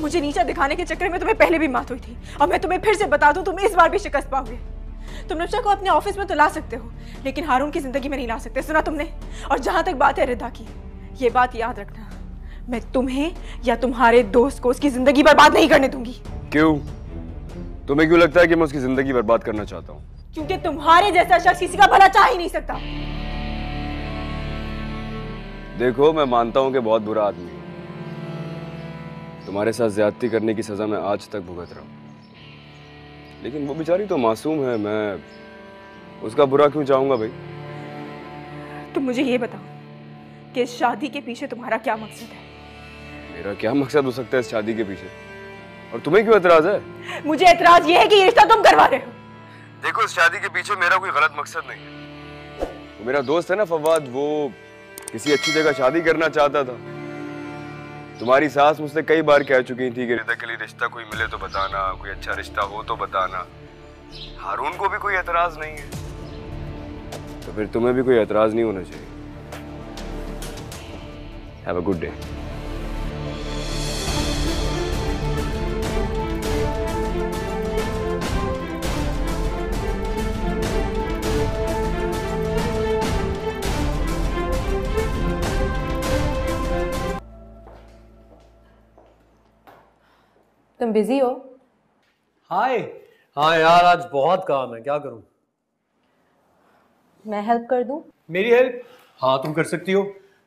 मुझे नीचा दिखाने के चक्कर में तुम्हें पहले भी मात हुई थी, और मैं तुम्हें फिर से बता दूं, तुम इस बार भी शिकस्त पाओगे। तुम नुसरा को अपने ऑफिस में तो ला सकते हो, लेकिन हारून की जिंदगी में नहीं ला सकते, सुना तुमने? और जहां तक बात है रिदा की, ये बात याद रखना, मैं तुम्हें या तुम्हारे दोस्त को उसकी जिंदगी बर्बाद नहीं करने दूंगी। क्यों? तुम्हें क्यों लगता है कि मैं उसकी जिंदगी बर्बाद करना चाहता हूँ? क्योंकि तुम्हारे जैसा शख्स किसी का भला चाह ही नहीं सकता। देखो, मैं मानता हूँ कि बहुत बुरा आदमी हूँ। तुम्हारे साथ ज्यादती करने की सजा मैं आज तक भुगत रहा हूँ, लेकिन वो बेचारी तो मासूम है, मैं उसका बुरा क्यों चाहूंगा भाई? तुम मुझे ये बताओ कि इस शादी के पीछे तुम्हारा क्या मकसद है? मेरा क्या मकसद हो सकता है इस शादी के पीछे, और तुम्हें क्यों एतराज है? मुझे एतराज ये है कि ये रिश्ता तुम करवा रहे हो। देखो, इस शादी के पीछे मेरा कोई गलत मकसद नहीं है। वो मेरा दोस्त है ना फवाद, वो किसी अच्छी जगह शादी करना चाहता था। तुम्हारी सास मुझसे कई बार कह चुकी थी कि रिदा के लिए रिश्ता कोई मिले तो बताना, कोई अच्छा रिश्ता हो तो बताना। हारून को भी कोई एतराज नहीं है, तो फिर तुम्हें भी कोई एतराज नहीं होना चाहिए। Have a good day. तुम बिजी हो? हाय। हाँ यार, आज बहुत काम है, क्या करूं? मैं हेल्प कर दूं? मेरी हेल्प? हाँ, तुम कर सकती हो।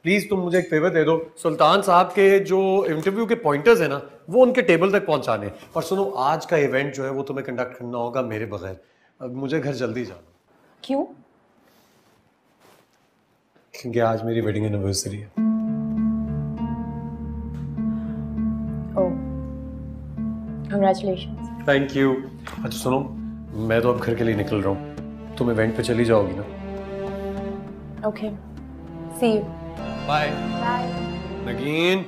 प्लीज तुम मुझे एक फेवर दे दो। सुल्तान साहब के जो इंटरव्यू के पॉइंटर्स है ना, वो उनके टेबल तक पहुंचाने। और सुनो, आज का इवेंट जो है वो तुम्हें कंडक्ट करना होगा मेरे बगैर। अब मुझे घर जल्दी जाना। क्यों? क्योंकि आज मेरी वेडिंग एनिवर्सरी है। ओह, कंग्रेचुलेशंस। Thank you. अच्छा सुनो, मैं तो अब घर के लिए निकल रहा हूँ, तुम इवेंट पे चली जाओगी ना? Okay, see you. Bye. Bye. Nageen,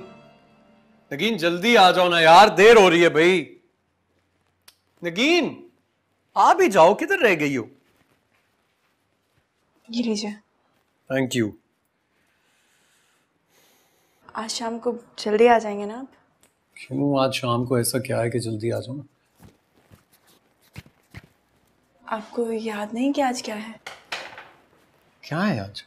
Nageen जल्दी आ जाओ ना यार, देर हो रही है भाई। नगीन आ भी जाओ, किधर रह गई हो? ये लीजिए। Thank you. आज शाम को जल्दी आ जाएंगे ना आप? क्यों, आज शाम को ऐसा क्या है कि जल्दी आ जाओ ना? आपको याद नहीं कि आज क्या है? क्या है आज?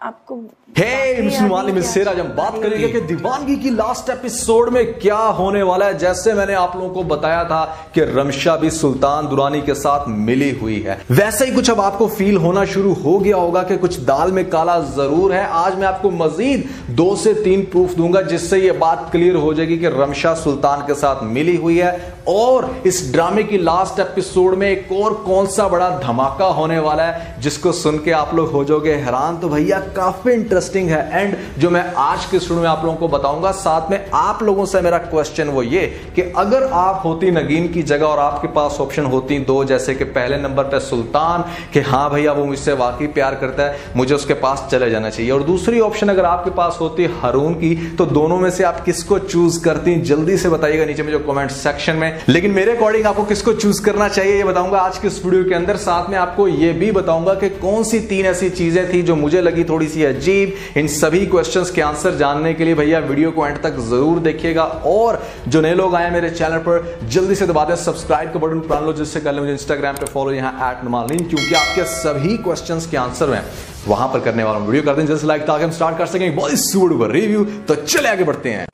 आपको आज हम बात करेंगे कि दीवानगी की लास्ट एपिसोड में क्या होने वाला है। जैसे मैंने आप लोगों को बताया था कि रमशा भी सुल्तान दुरानी के साथ मिली हुई है, वैसे ही कुछ अब आपको फील होना शुरू हो गया होगा कि कुछ दाल में काला जरूर है। आज मैं आपको मजीद 2 से 3 प्रूफ दूंगा जिससे यह बात क्लियर हो जाएगी कि रमशा सुल्तान के साथ मिली हुई है। और इस ड्रामे की लास्ट एपिसोड में एक और कौन सा बड़ा धमाका होने वाला है जिसको सुन के आप लोग हो जाओगे हैरान। तो भैया काफी इंटरेस्टिंग है एंड जो मैं आज के स्टूडियो में आप लोगों को बताऊंगा। साथ में आप लोगों से मेरा क्वेश्चन वो ये कि अगर आप होती नगीन की जगह और आपके पास ऑप्शन होती 2, जैसे कि पहले नंबर पे सुल्तान कि हाँ भैया वो मुझसे वाकई प्यार करता है, मुझे उसके पास चले जाना चाहिए, और दूसरी ऑप्शन अगर आपके पास होती हारून की, तो दोनों में से आप किसको चूज करती? जल्दी से बताइएगा नीचे में जो कमेंट सेक्शन में। लेकिन मेरे अकॉर्डिंग आपको किसको चूज करना चाहिए ये बताऊंगा आज के इस वीडियो के अंदर। साथ में आपको ये भी बताऊंगा कि कौन सी 3 ऐसी चीजें थी जो मुझे लगी थोड़ी सी अजीब। इन सभी क्वेश्चंस के आंसर जानने के लिए भैया वीडियो को एंड तक जरूर देखिएगा। और जो नए लोग आए मेरे चैनल पर, जल्दी से दबा दें सब्सक्राइब का बटन, प्राण लो, जिससे कर ले मुझे इंस्टाग्राम पे फॉलो यहाँ @नुमालीन, क्योंकि आपके सभी क्वेश्चंस के आंसर में वहां पर करने वाला हूं। वीडियो कर दें जल्दी से लाइक ताकि हम स्टार्ट कर सकें बहुत इस वीडियो पर रिव्यू। तो चले आगे बढ़ते हैं।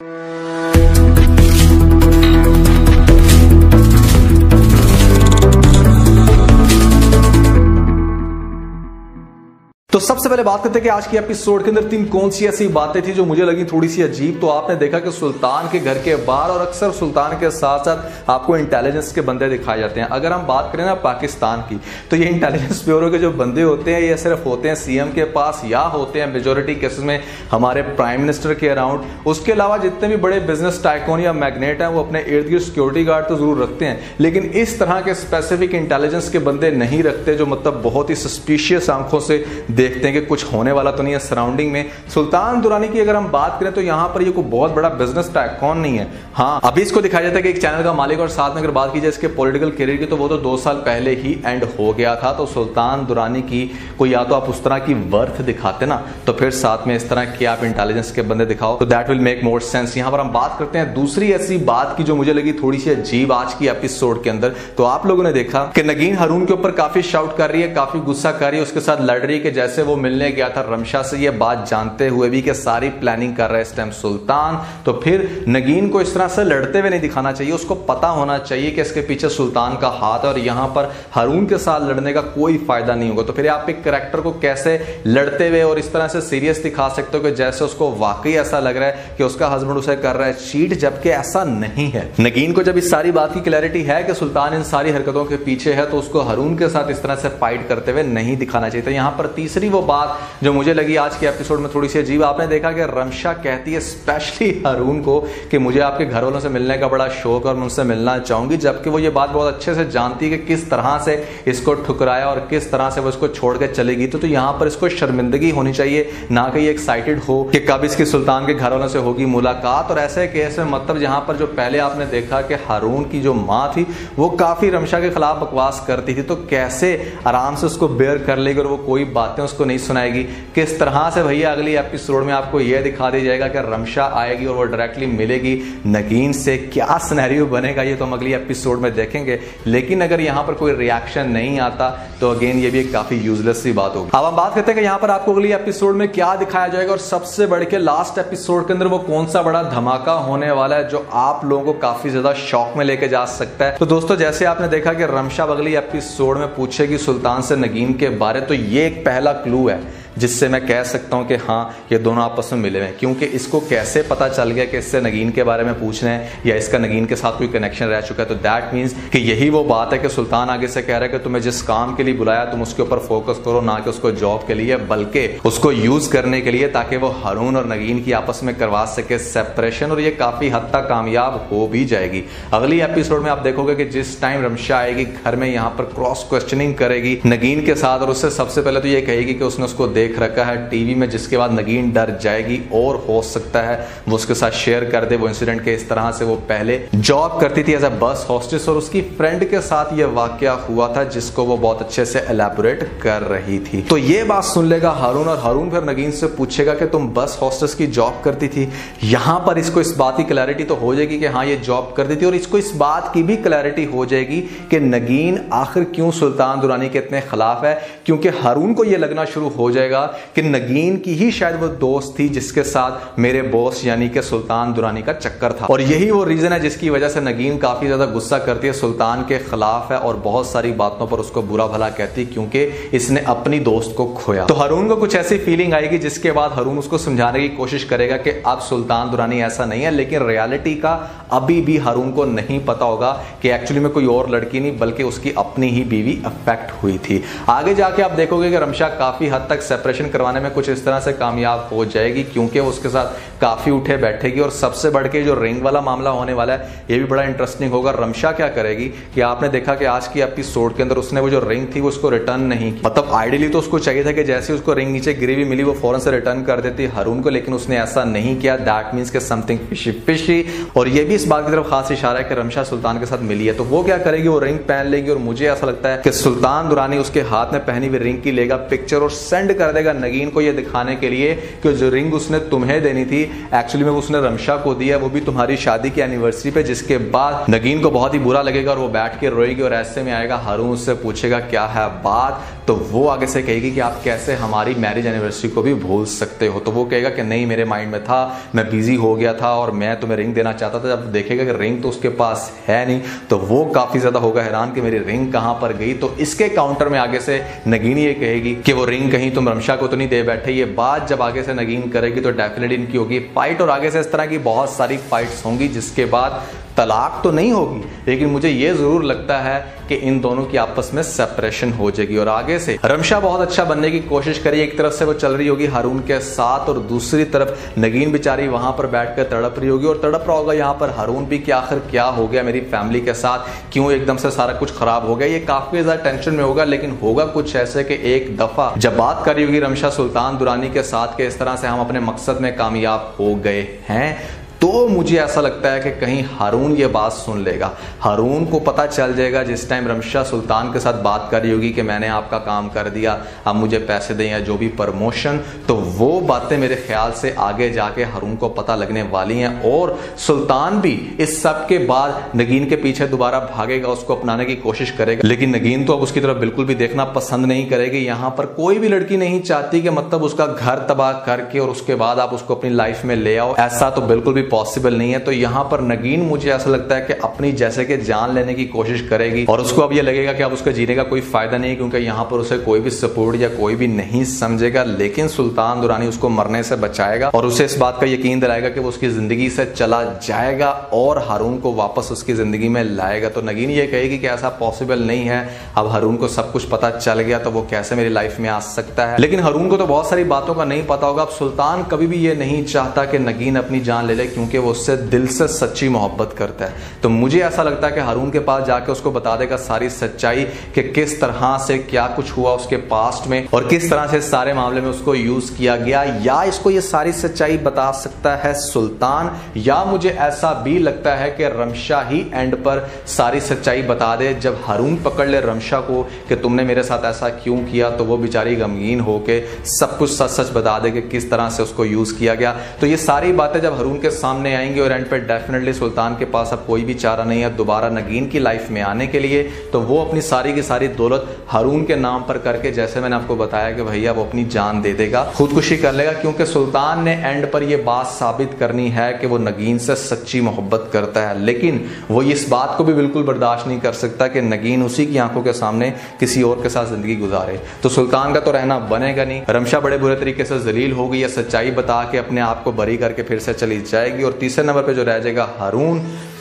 तो सबसे पहले बात करते हैं कि आज की एपिसोड के अंदर 3 कौन सी ऐसी बातें थी जो मुझे लगी थोड़ी सी अजीब। तो आपने देखा कि सुल्तान के घर के बाहर और अक्सर सुल्तान के साथ साथ आपको इंटेलिजेंस के बंदे दिखाए जाते हैं। अगर हम बात करें ना पाकिस्तान की, तो ये इंटेलिजेंस ब्यूरो के जो बंदे होते हैं ये सिर्फ होते हैं सीएम के पास या होते हैं मेजोरिटी केसेस में हमारे प्राइम मिनिस्टर के अराउंड। उसके अलावा जितने भी बड़े बिजनेस टाइकून या मैग्नेट हैं वो अपने इर्द गिर्द सिक्योरिटी गार्ड तो जरूर रखते हैं, लेकिन इस तरह के स्पेसिफिक इंटेलिजेंस के बंदे नहीं रखते जो मतलब बहुत ही सस्पिशियस आंखों से देखते हैं कि कुछ होने वाला तो नहीं है सराउंडिंग में। सुल्तान दुरानी की अगर हम बात करें तो यहाँ पर ये कोई बहुत बड़ा बिजनेस टाइकून नहीं है। हाँ, अभी इसको दिखाया जाता है कि एक चैनल का मालिक, और साथ में अगर बात की जाए इसके पॉलिटिकल करियर की तो वो तो 2 साल पहले ही एंड हो गया था। तो सुल्तान दुरानी की कोई या तो आप उस तरह की वर्थ दिखाते ना, तो फिर साथ में इस तरह के आप इंटेलिजेंस के बंदे दिखाओ, तो that will make more sense. यहाँ पर हम बात करते हैं दूसरी ऐसी बात की जो मुझे लगी थोड़ी सी अजीब आज की एपिसोड के अंदर। तो आप लोगों ने देखा कि नगीन हारून के ऊपर काफी शाउट कर रही है, काफी गुस्सा कर रही है, उसके साथ लड़ रही है कि जैसे वो मिलने गया था रमशा से, ये बात जानते हुए भी कि सारी प्लानिंग कर रहा है इस टाइम सुल्तान। तो फिर नगीन को इस तरह से लड़ते हुए नहीं दिखाना चाहिए, उसको पता होना चाहिए कि इसके पीछे सुल्तान का हाथ है और यहां पर हारून के साथ लड़ने का कोई फायदा नहीं होगा। तो फिर आप एक कैरेक्टर को कैसे लड़ते हुए और इस तरह से सीरियस दिखा सकते हो कि जैसे उसको वाकई ऐसा लग रहा है कि उसका हस्बैंड उसे कर रहा है चीट, जबकि ऐसा नहीं है। नगीन को जब इस सारी बात की क्लैरिटी है कि सुल्तान इन सारी हरकतों के पीछे है, तो उसको हारून के साथ इस तरह से फाइट करते हुए नहीं दिखाना चाहिए। तो यहां पर तीसरी वो बात जो मुझे लगी आज के एपिसोड में थोड़ी सी अजीब, आपने देखा कि रमशा कहती है स्पेशली हारून को कि मुझे आपके घर वालों से मिलने का बड़ा शौक और मुझसे मिलना चाहूंगी, जबकि वो ये बात बहुत अच्छे से जानती है कि किस तरह से इसको ठुकराया और किस तरह से वो इसको छोड़ के चलेगी। तो यहां पर इसको शर्मिंदगी होनी चाहिए, ना कि एक्साइटेड हो कि कब इसकी सुल्तान के घर वालों से होगी मुलाकात। और ऐसे केस में मतलब जहां पर जो पहले आपने देखा कि हारून की जो मां थी वो काफी रमशा के खिलाफ बकवास करती थी, तो कैसे आराम से उसको बेयर कर लेगी और वो कोई बातें उसको नहीं सुनाएगी। किस तरह से भैया अगली एपिसोड में आपको यह दिखा दिया जाएगा कि रमशा आएगी और वो डायरेक्टली मिलेगी नगीन से, क्या सिनेरियो बनेगा ये तो हम अगली एपिसोड में देखेंगे। लेकिन अगर यहां पर कोई रिएक्शन नहीं आता तो अगेन ये भी एक काफी यूजलेस सी बात होगी। अब हम बात करते हैं कि यहां पर आपको अगली एपिसोड में क्या दिखाया जाएगा और सबसे बढ़ के लास्ट एपिसोड के अंदर वो कौन सा बड़ा धमाका होने वाला है जो आप लोगों को काफी ज्यादा शॉक में लेके जा सकता है। तो दोस्तों जैसे आपने देखा कि रमशा अगली एपिसोड में पूछेगी सुल्तान से नगीन के बारे, तो ये एक पहला क्लू है जिससे मैं कह सकता हूं कि हाँ ये दोनों आपस में मिले हैं, क्योंकि इसको कैसे पता चल गया कि इससे नगीन के बारे में पूछना है या इसका नगीन के साथ कोई कनेक्शन रह चुका है। तो दैट मीन्स कि यही वो बात है कि सुल्तान आगे से कह रहा है कि तुम्हें जिस काम के लिए बुलाया तुम उसके ऊपर फोकस करो, ना कि उसको जॉब के लिए बल्कि उसको यूज करने के लिए, ताकि वो हारून और नगीन की आपस में करवा सके सेपरेशन, और ये काफी हद तक कामयाब हो भी जाएगी। अगली एपिसोड में आप देखोगे कि जिस टाइम रमशा आएगी घर में, यहाँ पर क्रॉस क्वेश्चनिंग करेगी नगीन के साथ, और उससे सबसे पहले तो ये कहेगी कि उसने उसको देख रखा है टीवी में, जिसके बाद नगीन डर जाएगी और हो सकता है वो उसके साथ शेयर कर दे वो इंसिडेंट के इस तरह से वो पहले जॉब करती थी एज अ बस हॉस्टेस और उसकी फ्रेंड के साथ ये वाकया हुआ था जिसको वो बहुत अच्छे से एलैबोरेट कर रही थी। तो ये बात सुन लेगा हारून और हारून फिर नगीन से पूछेगा कि तुम बस हॉस्टेस की जॉब करती थी। यहां पर इसको इस बात की क्लैरिटी तो हो जाएगी कि हाँ ये जॉब करती थी, और इसको इस बात की भी क्लैरिटी हो जाएगी कि नगीन आखिर क्यों सुल्तान दुरानी के इतने खिलाफ है, क्योंकि हारून को ये लगना शुरू हो जाएगा कि नगीन की ही शायद वो दोस्त थी जिसके साथ मेरे बॉस यानी कि सुल्तान दुरानी का चक्कर था, और यही वो रीजन है जिसकी वजह से नगीन काफी ज्यादा गुस्सा करती है, सुल्तान के खिलाफ है और बहुत सारी बातों पर उसको बुरा भला कहती है क्योंकि इसने अपनी दोस्त को खोया। तो हारून को कुछ ऐसी फीलिंग आएगी जिसके बाद हारून उसको समझाने की कोशिश करेगा कि अब सुल्तान दुरानी ऐसा नहीं है, लेकिन रियलिटी का अभी भी हारून को नहीं पता होगा कि एक्चुअली में कोई और लड़की नहीं बल्कि उसकी अपनी ही बीवी अफेक्ट हुई थी। आगे जाके आप देखोगे कि रमशा काफी हद तक सेपरेशन करवाने में कुछ इस तरह से कामयाब हो जाएगी क्योंकि वो उसके साथ काफी उठे बैठेगी, और सबसे बढ़ के जो रिंग वाला मामला होने वाला है ये भी बड़ा इंटरेस्टिंग होगा। रमशा क्या करेगी कि आपने देखा कि आज की एपिसोड के अंदर उसने वो जो रिंग थी वो उसको रिटर्न नहीं की, मतलब आइडियली तो उसको चाहिए था कि जैसे उसको रिंग नीचे गिरी हुई मिली वो फौरन से रिटर्न कर देती हारून को, लेकिन उसने ऐसा नहीं किया। दैट मींस के समथिंग फिशी फिशी, और ये भी इस बात की तरफ खास इशारा है कि रमशा सुल्तान के साथ मिली है। तो वो क्या करेगी, वो रिंग पहन लेगी, और मुझे ऐसा लगता है कि सुल्तान दुरानी उसके हाथ में पहनी हुई रिंग की लेगा पिक्चर और सेंड कर देगा नगीन को ये दिखाने के लिए कि जो रिंग उसने तुम्हें देनी थी एक्चुअली में उसने रमशा को दिया, वो भी तुम्हारी शादी की एनिवर्सरी पे, जिसके बाद नगीन को बहुत ही बुरा लगेगा और वो बैठ के रोएगी, और ऐसे में आएगा हारून उससे पूछेगा क्या है बात, तो वो आगे से कहेगी कि आप कैसे हमारी मैरिज एनिवर्सरी को भी भूल सकते हो। तो वो कहेगा कि नहीं मेरे माइंड में था, मैं बिजी हो गया था और मैं तुम्हें रिंग देना चाहता था। जब देखेगा कि रिंग तो उसके पास है नहीं तो वो काफी ज्यादा होगा हैरान कि मेरी रिंग कहां पर गई। तो इसके काउंटर में आगे से नगीन ये कहेगी कि वो रिंग कहीं तुम रमशा को तो नहीं दे बैठे। ये बात जब आगे से नगीन करेगी तो डेफिनेटली इनकी होगी फाइट, और आगे से इस तरह की बहुत सारी फाइट्स होंगी जिसके बाद तलाक तो नहीं होगी, लेकिन मुझे ये जरूर लगता है कि इन दोनों की आपस में सेपरेशन हो जाएगी। और आगे से रमशा बहुत अच्छा बनने की कोशिश करी, एक तरफ से वो चल रही होगी हारून के साथ और दूसरी तरफ नगीन बेचारी वहां पर बैठकर तड़प रही होगी और तड़प रहा होगा यहाँ पर हारून भी कि आखिर क्या हो गया मेरी फैमिली के साथ, क्यों एकदम से सारा कुछ खराब हो गया। ये काफी ज्यादा टेंशन में होगा, लेकिन होगा कुछ ऐसे कि एक दफा जब बात कर रही होगी रमशा सुल्तान दुरानी के साथ के इस तरह से हम अपने मकसद में कामयाब हो गए हैं, तो मुझे ऐसा लगता है कि कहीं हारून ये बात सुन लेगा। हारून को पता चल जाएगा जिस टाइम रमशा सुल्तान के साथ बात कर रही होगी कि मैंने आपका काम कर दिया, अब मुझे पैसे दें या जो भी प्रमोशन, तो वो बातें मेरे ख्याल से आगे जाके हारून को पता लगने वाली हैं और सुल्तान भी इस सब के बाद नगीन के पीछे दोबारा भागेगा, उसको अपनाने की कोशिश करेगा। लेकिन नगीन तो अब उसकी तरफ बिल्कुल भी देखना पसंद नहीं करेगी। यहाँ पर कोई भी लड़की नहीं चाहती कि मतलब उसका घर तबाह करके और उसके बाद आप उसको अपनी लाइफ में ले आओ, ऐसा तो बिल्कुल भी पॉसिबल नहीं है। तो यहाँ पर नगीन मुझे ऐसा लगता है कि अपनी जैसे कि जान लेने की कोशिश करेगी और उसको अब ये लगेगा कि अब उसके जीने का कोई फायदा नहीं, क्योंकि यहाँ पर उसे कोई भी सपोर्ट या कोई भी नहीं समझेगा। लेकिन सुल्तान दुरानी उसको मरने से बचाएगा और उसे इस बात का यकीन दिलाएगा कि वो उसकी जिंदगी से चला जाएगा और हारून को वापस उसकी जिंदगी में लाएगा। तो नगीन ये कहेगी कि ऐसा पॉसिबल नहीं है, अब हारून को सब कुछ पता चल गया तो वो कैसे मेरी लाइफ में आ सकता है। लेकिन हारून को तो बहुत सारी बातों का नहीं पता होगा। अब सुल्तान कभी भी ये नहीं चाहता कि नगीन अपनी जान ले ले, क्योंकि वो उससे दिल से सच्ची मोहब्बत करता है। तो मुझे ऐसा लगता है कि हारून के पास जाके उसको बता देगा सारी सच्चाई कि किस तरह से क्या कुछ हुआ उसके पास्ट में और किस तरह से सारे मामले में उसको यूज किया गया। या इसको ये सारी सच्चाई बता सकता है सुल्तान, या मुझे ऐसा भी लगता है कि रमशा ही एंड पर सारी सच्चाई बता दे। जब हारून पकड़ ले रमशा को कि तुमने मेरे साथ ऐसा क्यों किया, तो वो बेचारी गमगीन होके सब कुछ सच सच बता दे कि किस तरह से उसको यूज किया गया। तो ये सारी बातें जब हारून के सामने आएंगी और एंड पे डेफिनेटली सुल्तान के पास अब कोई भी चारा नहीं है दोबारा नगीन की लाइफ में आने के लिए, तो वो अपनी सारी की सारी दौलत हारून के नाम पर करके, जैसे मैंने आपको बताया कि भैया वो अपनी जान दे देगा, खुदकुशी कर लेगा, क्योंकि सुल्तान ने एंड पर यह बात साबित करनी है कि वो नगीन से सच्ची मोहब्बत करता है। लेकिन वो इस बात को भी बिल्कुल बर्दाश्त नहीं कर सकता कि नगीन उसी की आंखों के सामने किसी और के साथ जिंदगी गुजारे। तो सुल्तान का तो रहना बनेगा नहीं। रमशा बड़े बुरे तरीके से जलील होगी या सच्चाई बता के अपने आप को बरी करके फिर से चली जाएगी। और तीसरे नंबर पे जो रह जाएगा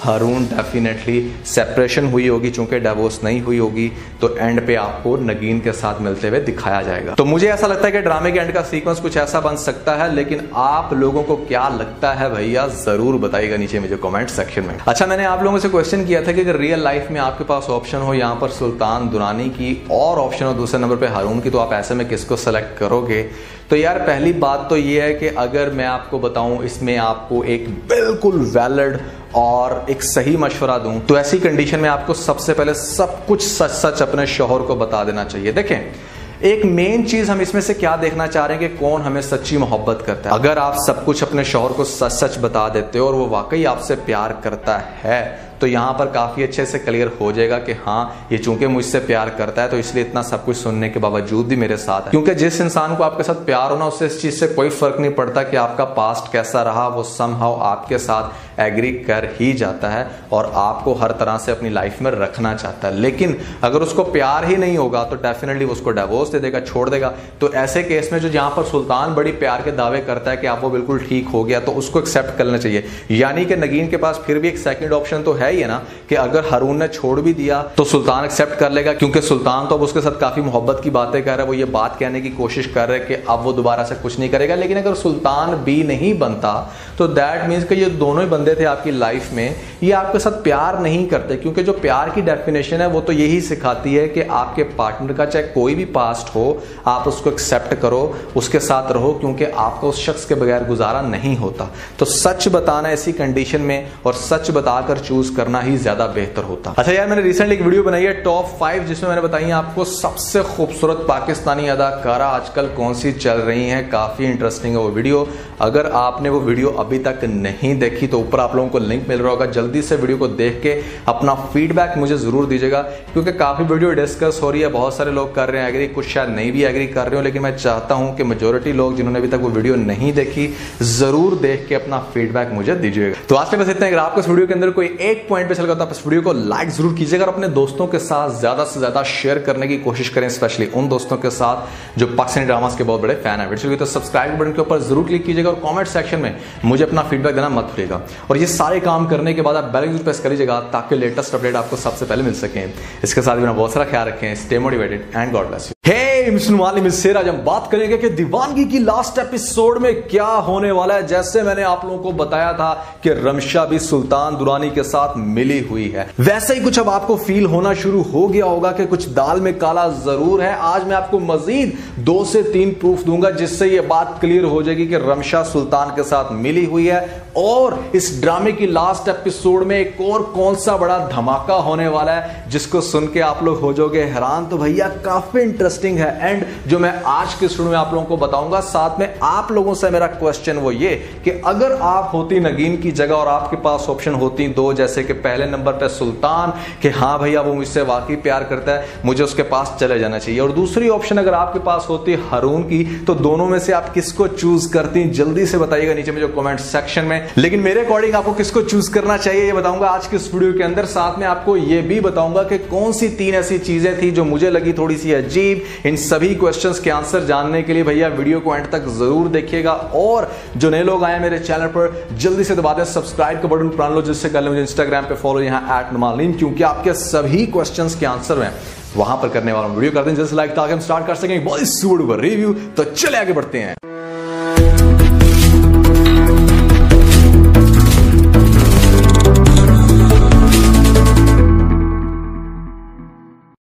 हारून डेफिनेटली सेपरेशन हुई होगी, चूंकि डिवोर्स नहीं हुई होगी, तो एंड पे आपको नगीन के साथ मिलते हुए दिखाया जाएगा। तो मुझे ऐसा लगता है कि ड्रामे के एंड का सीक्वेंस कुछ ऐसा बन सकता है। लेकिन आप लोगों को क्या लगता है भैया, जरूर बताइएगा नीचे मुझे कमेंट सेक्शन में। अच्छा, मैंने आप लोगों से क्वेश्चन किया था कि अगर रियल लाइफ में आपके पास ऑप्शन हो यहाँ पर सुल्तान दुरानी की और ऑप्शन हो दूसरे नंबर पे हारून की, तो आप ऐसे में किसको सेलेक्ट करोगे? तो यार पहली बात तो ये है कि अगर मैं आपको बताऊं इसमें आपको एक बिल्कुल वैलिड और एक सही मशवरा दूं, तो ऐसी कंडीशन में आपको सबसे पहले सब कुछ सच सच अपने शौहर को बता देना चाहिए। देखें, एक मेन चीज हम इसमें से क्या देखना चाह रहे हैं कि कौन हमें सच्ची मोहब्बत करता है। अगर आप सब कुछ अपने शौहर को सच सच बता देते हो और वो वाकई आपसे प्यार करता है, तो यहाँ पर काफी अच्छे से क्लियर हो जाएगा कि हाँ, ये चूंकि मुझसे प्यार करता है तो इसलिए इतना सब कुछ सुनने के बावजूद भी मेरे साथ है। क्योंकि जिस इंसान को आपके साथ प्यार होना, उससे इस चीज से कोई फर्क नहीं पड़ता कि आपका पास्ट कैसा रहा, वो समहाउ आपके साथ एग्री कर ही जाता है और आपको हर तरह से अपनी लाइफ में रखना चाहता है। लेकिन अगर उसको प्यार ही नहीं होगा तो डेफिनेटली उसको डिवोर्स दे देगा, छोड़ देगा। तो ऐसे केस में जो जहां पर सुल्तान बड़ी प्यार के दावे करता है कि आप वो बिल्कुल ठीक हो गया, तो उसको एक्सेप्ट करना चाहिए। यानी कि नगीन के पास फिर भी एक सेकंड ऑप्शन तो है ही है ना, कि अगर हारून ने छोड़ भी दिया तो सुल्तान एक्सेप्ट कर लेगा, क्योंकि सुल्तान तो अब उसके साथ काफी मोहब्बत की बातें कर रहा है, वो ये बात कहने की कोशिश कर रहे हैं कि अब वो दोबारा से कुछ नहीं करेगा। लेकिन अगर सुल्तान भी नहीं बनता तो दैट मीन्स कि ये दोनों ही बंदे थे आपकी लाइफ में, ये आपके साथ प्यार नहीं करते। क्योंकि जो प्यार की डेफिनेशन है वो तो यही सिखाती है कि आपके पार्टनर का चाहे कोई भी पास्ट हो, आप उसको एक्सेप्ट करो, उसके साथ रहो, क्योंकि आपको उस शख्स के बगैर गुजारा नहीं होता। तो सच बताना ऐसी कंडीशन में और सच बताकर चूज करना ही ज्यादा बेहतर होता। अच्छा यार, मैंने रिसेंटली एक वीडियो बनाई है टॉप 5, जिसमें मैंने बताई आपको सबसे खूबसूरत पाकिस्तानी अदाकारा आजकल कौन सी चल रही हैं। काफी इंटरेस्टिंग है वो वीडियो। अगर आपने वो वीडियो अभी तक नहीं देखी तो ऊपर आप लोगों को लिंक मिल रहा होगा, जल्दी से वीडियो को देख के अपना फीडबैक मुझे जरूर दीजिएगा, क्योंकि काफी वीडियो डिस्कस हो रही है, बहुत सारे लोग कर रहे हैं एग्री, कुछ शायद नहीं भी एग्री कर रहे हो। लेकिन मैं चाहता हूं कि मेजोरिटी लोग जिन्होंने अभी तक वो वीडियो नहीं देखी, जरूर देख के अपना फीडबैक मुझे दीजिएगा। तो आज के बस इतना। अगर आपको इस वीडियो के अंदर कोई एक पॉइंट पे चल गया तो इस वीडियो को लाइक जरूर कीजिएगा और अपने दोस्तों के साथ ज्यादा से ज्यादा शेयर करने की कोशिश करें, स्पेशली उन दोस्तों के साथ जो पाकिस्तानी ड्रामास के बहुत बड़े फैन है। वीडियो तो सब्सक्राइब बटन के ऊपर जरूर क्लिक कीजिएगा और कमेंट सेक्शन में मुझे अपना फीडबैक देना मत भूलिएगा। और ये सारे काम करने के बाद आप बेल आइकन प्रेस कर लीजिएगा ताकि लेटेस्ट अपडेट आपको सबसे पहले मिल सके। इसके साथ भी ना बहुत सारा ख्याल रखें। Stay motivated and God bless you. Hey mister मालिम इससे आज हम बात करेंगे कि दीवानगी की लास्ट एपिसोड में क्या होने वाला है। जैसे मैंने आप लोगों को बताया था कि रमशा भी सुल्तान दुरानी के साथ मिली हुई है, वैसे ही कुछ अब आपको फील होना शुरू हो गया होगा कि कुछ दाल में काला जरूर है। आज मैं आपको मजीद 2 से 3 प्रूफ दूंगा जिससे यह बात क्लियर हो जाएगी कि रमशा सुल्तान के साथ मिली हुई है। और इस ड्रामे की लास्ट एपिसोड में एक और कौन सा बड़ा धमाका होने वाला है जिसको सुन के आप लोग हो जाओगे हैरान। तो भैया काफी इंटरेस्टिंग है एंड जो मैं आज के शुरू में आप लोगों को बताऊंगा। साथ में आप लोगों से मेरा क्वेश्चन वो ये कि अगर आप होती नगीन की जगह और आपके पास ऑप्शन होती 2, जैसे कि पहले नंबर पे सुल्तान कि हाँ भैया वो मुझसे वाकई प्यार करता है, मुझे उसके पास चले जाना चाहिए, और दूसरी ऑप्शन अगर आपके पास होती हारून की, तो दोनों में से आप किसको चूज करती? जल्दी से बताइएगा नीचे में जो कमेंट सेक्शन में। लेकिन मेरे अकॉर्डिंग आपको किसको चूज करना चाहिए ये बताऊंगा आज के इस वीडियो के अंदर। साथ में आपको ये भी बताऊंगा कि कौन सी 3 ऐसी चीजें थी जो मुझे लगी थोड़ी सी अजीब। इन सभी क्वेश्चंस के आंसर जानने के लिए भैया वीडियो को एंड तक जरूर देखिएगा। और जो नए लोग आए मेरे चैनल पर, जल्दी से दबा दें सब्सक्राइब का बटन प्रान लो, जिससे कल मुझे इंस्टाग्राम पे फॉलो यहाँ @numalin, क्योंकि आपके सभी क्वेश्चंस के आंसर में वहां पर करने वाला हूं। वीडियो कर दें जल्दी से लाइक ताकि हम स्टार्ट कर सकें बहुत ही सुपर रिव्यू। तो चले आगे बढ़ते हैं।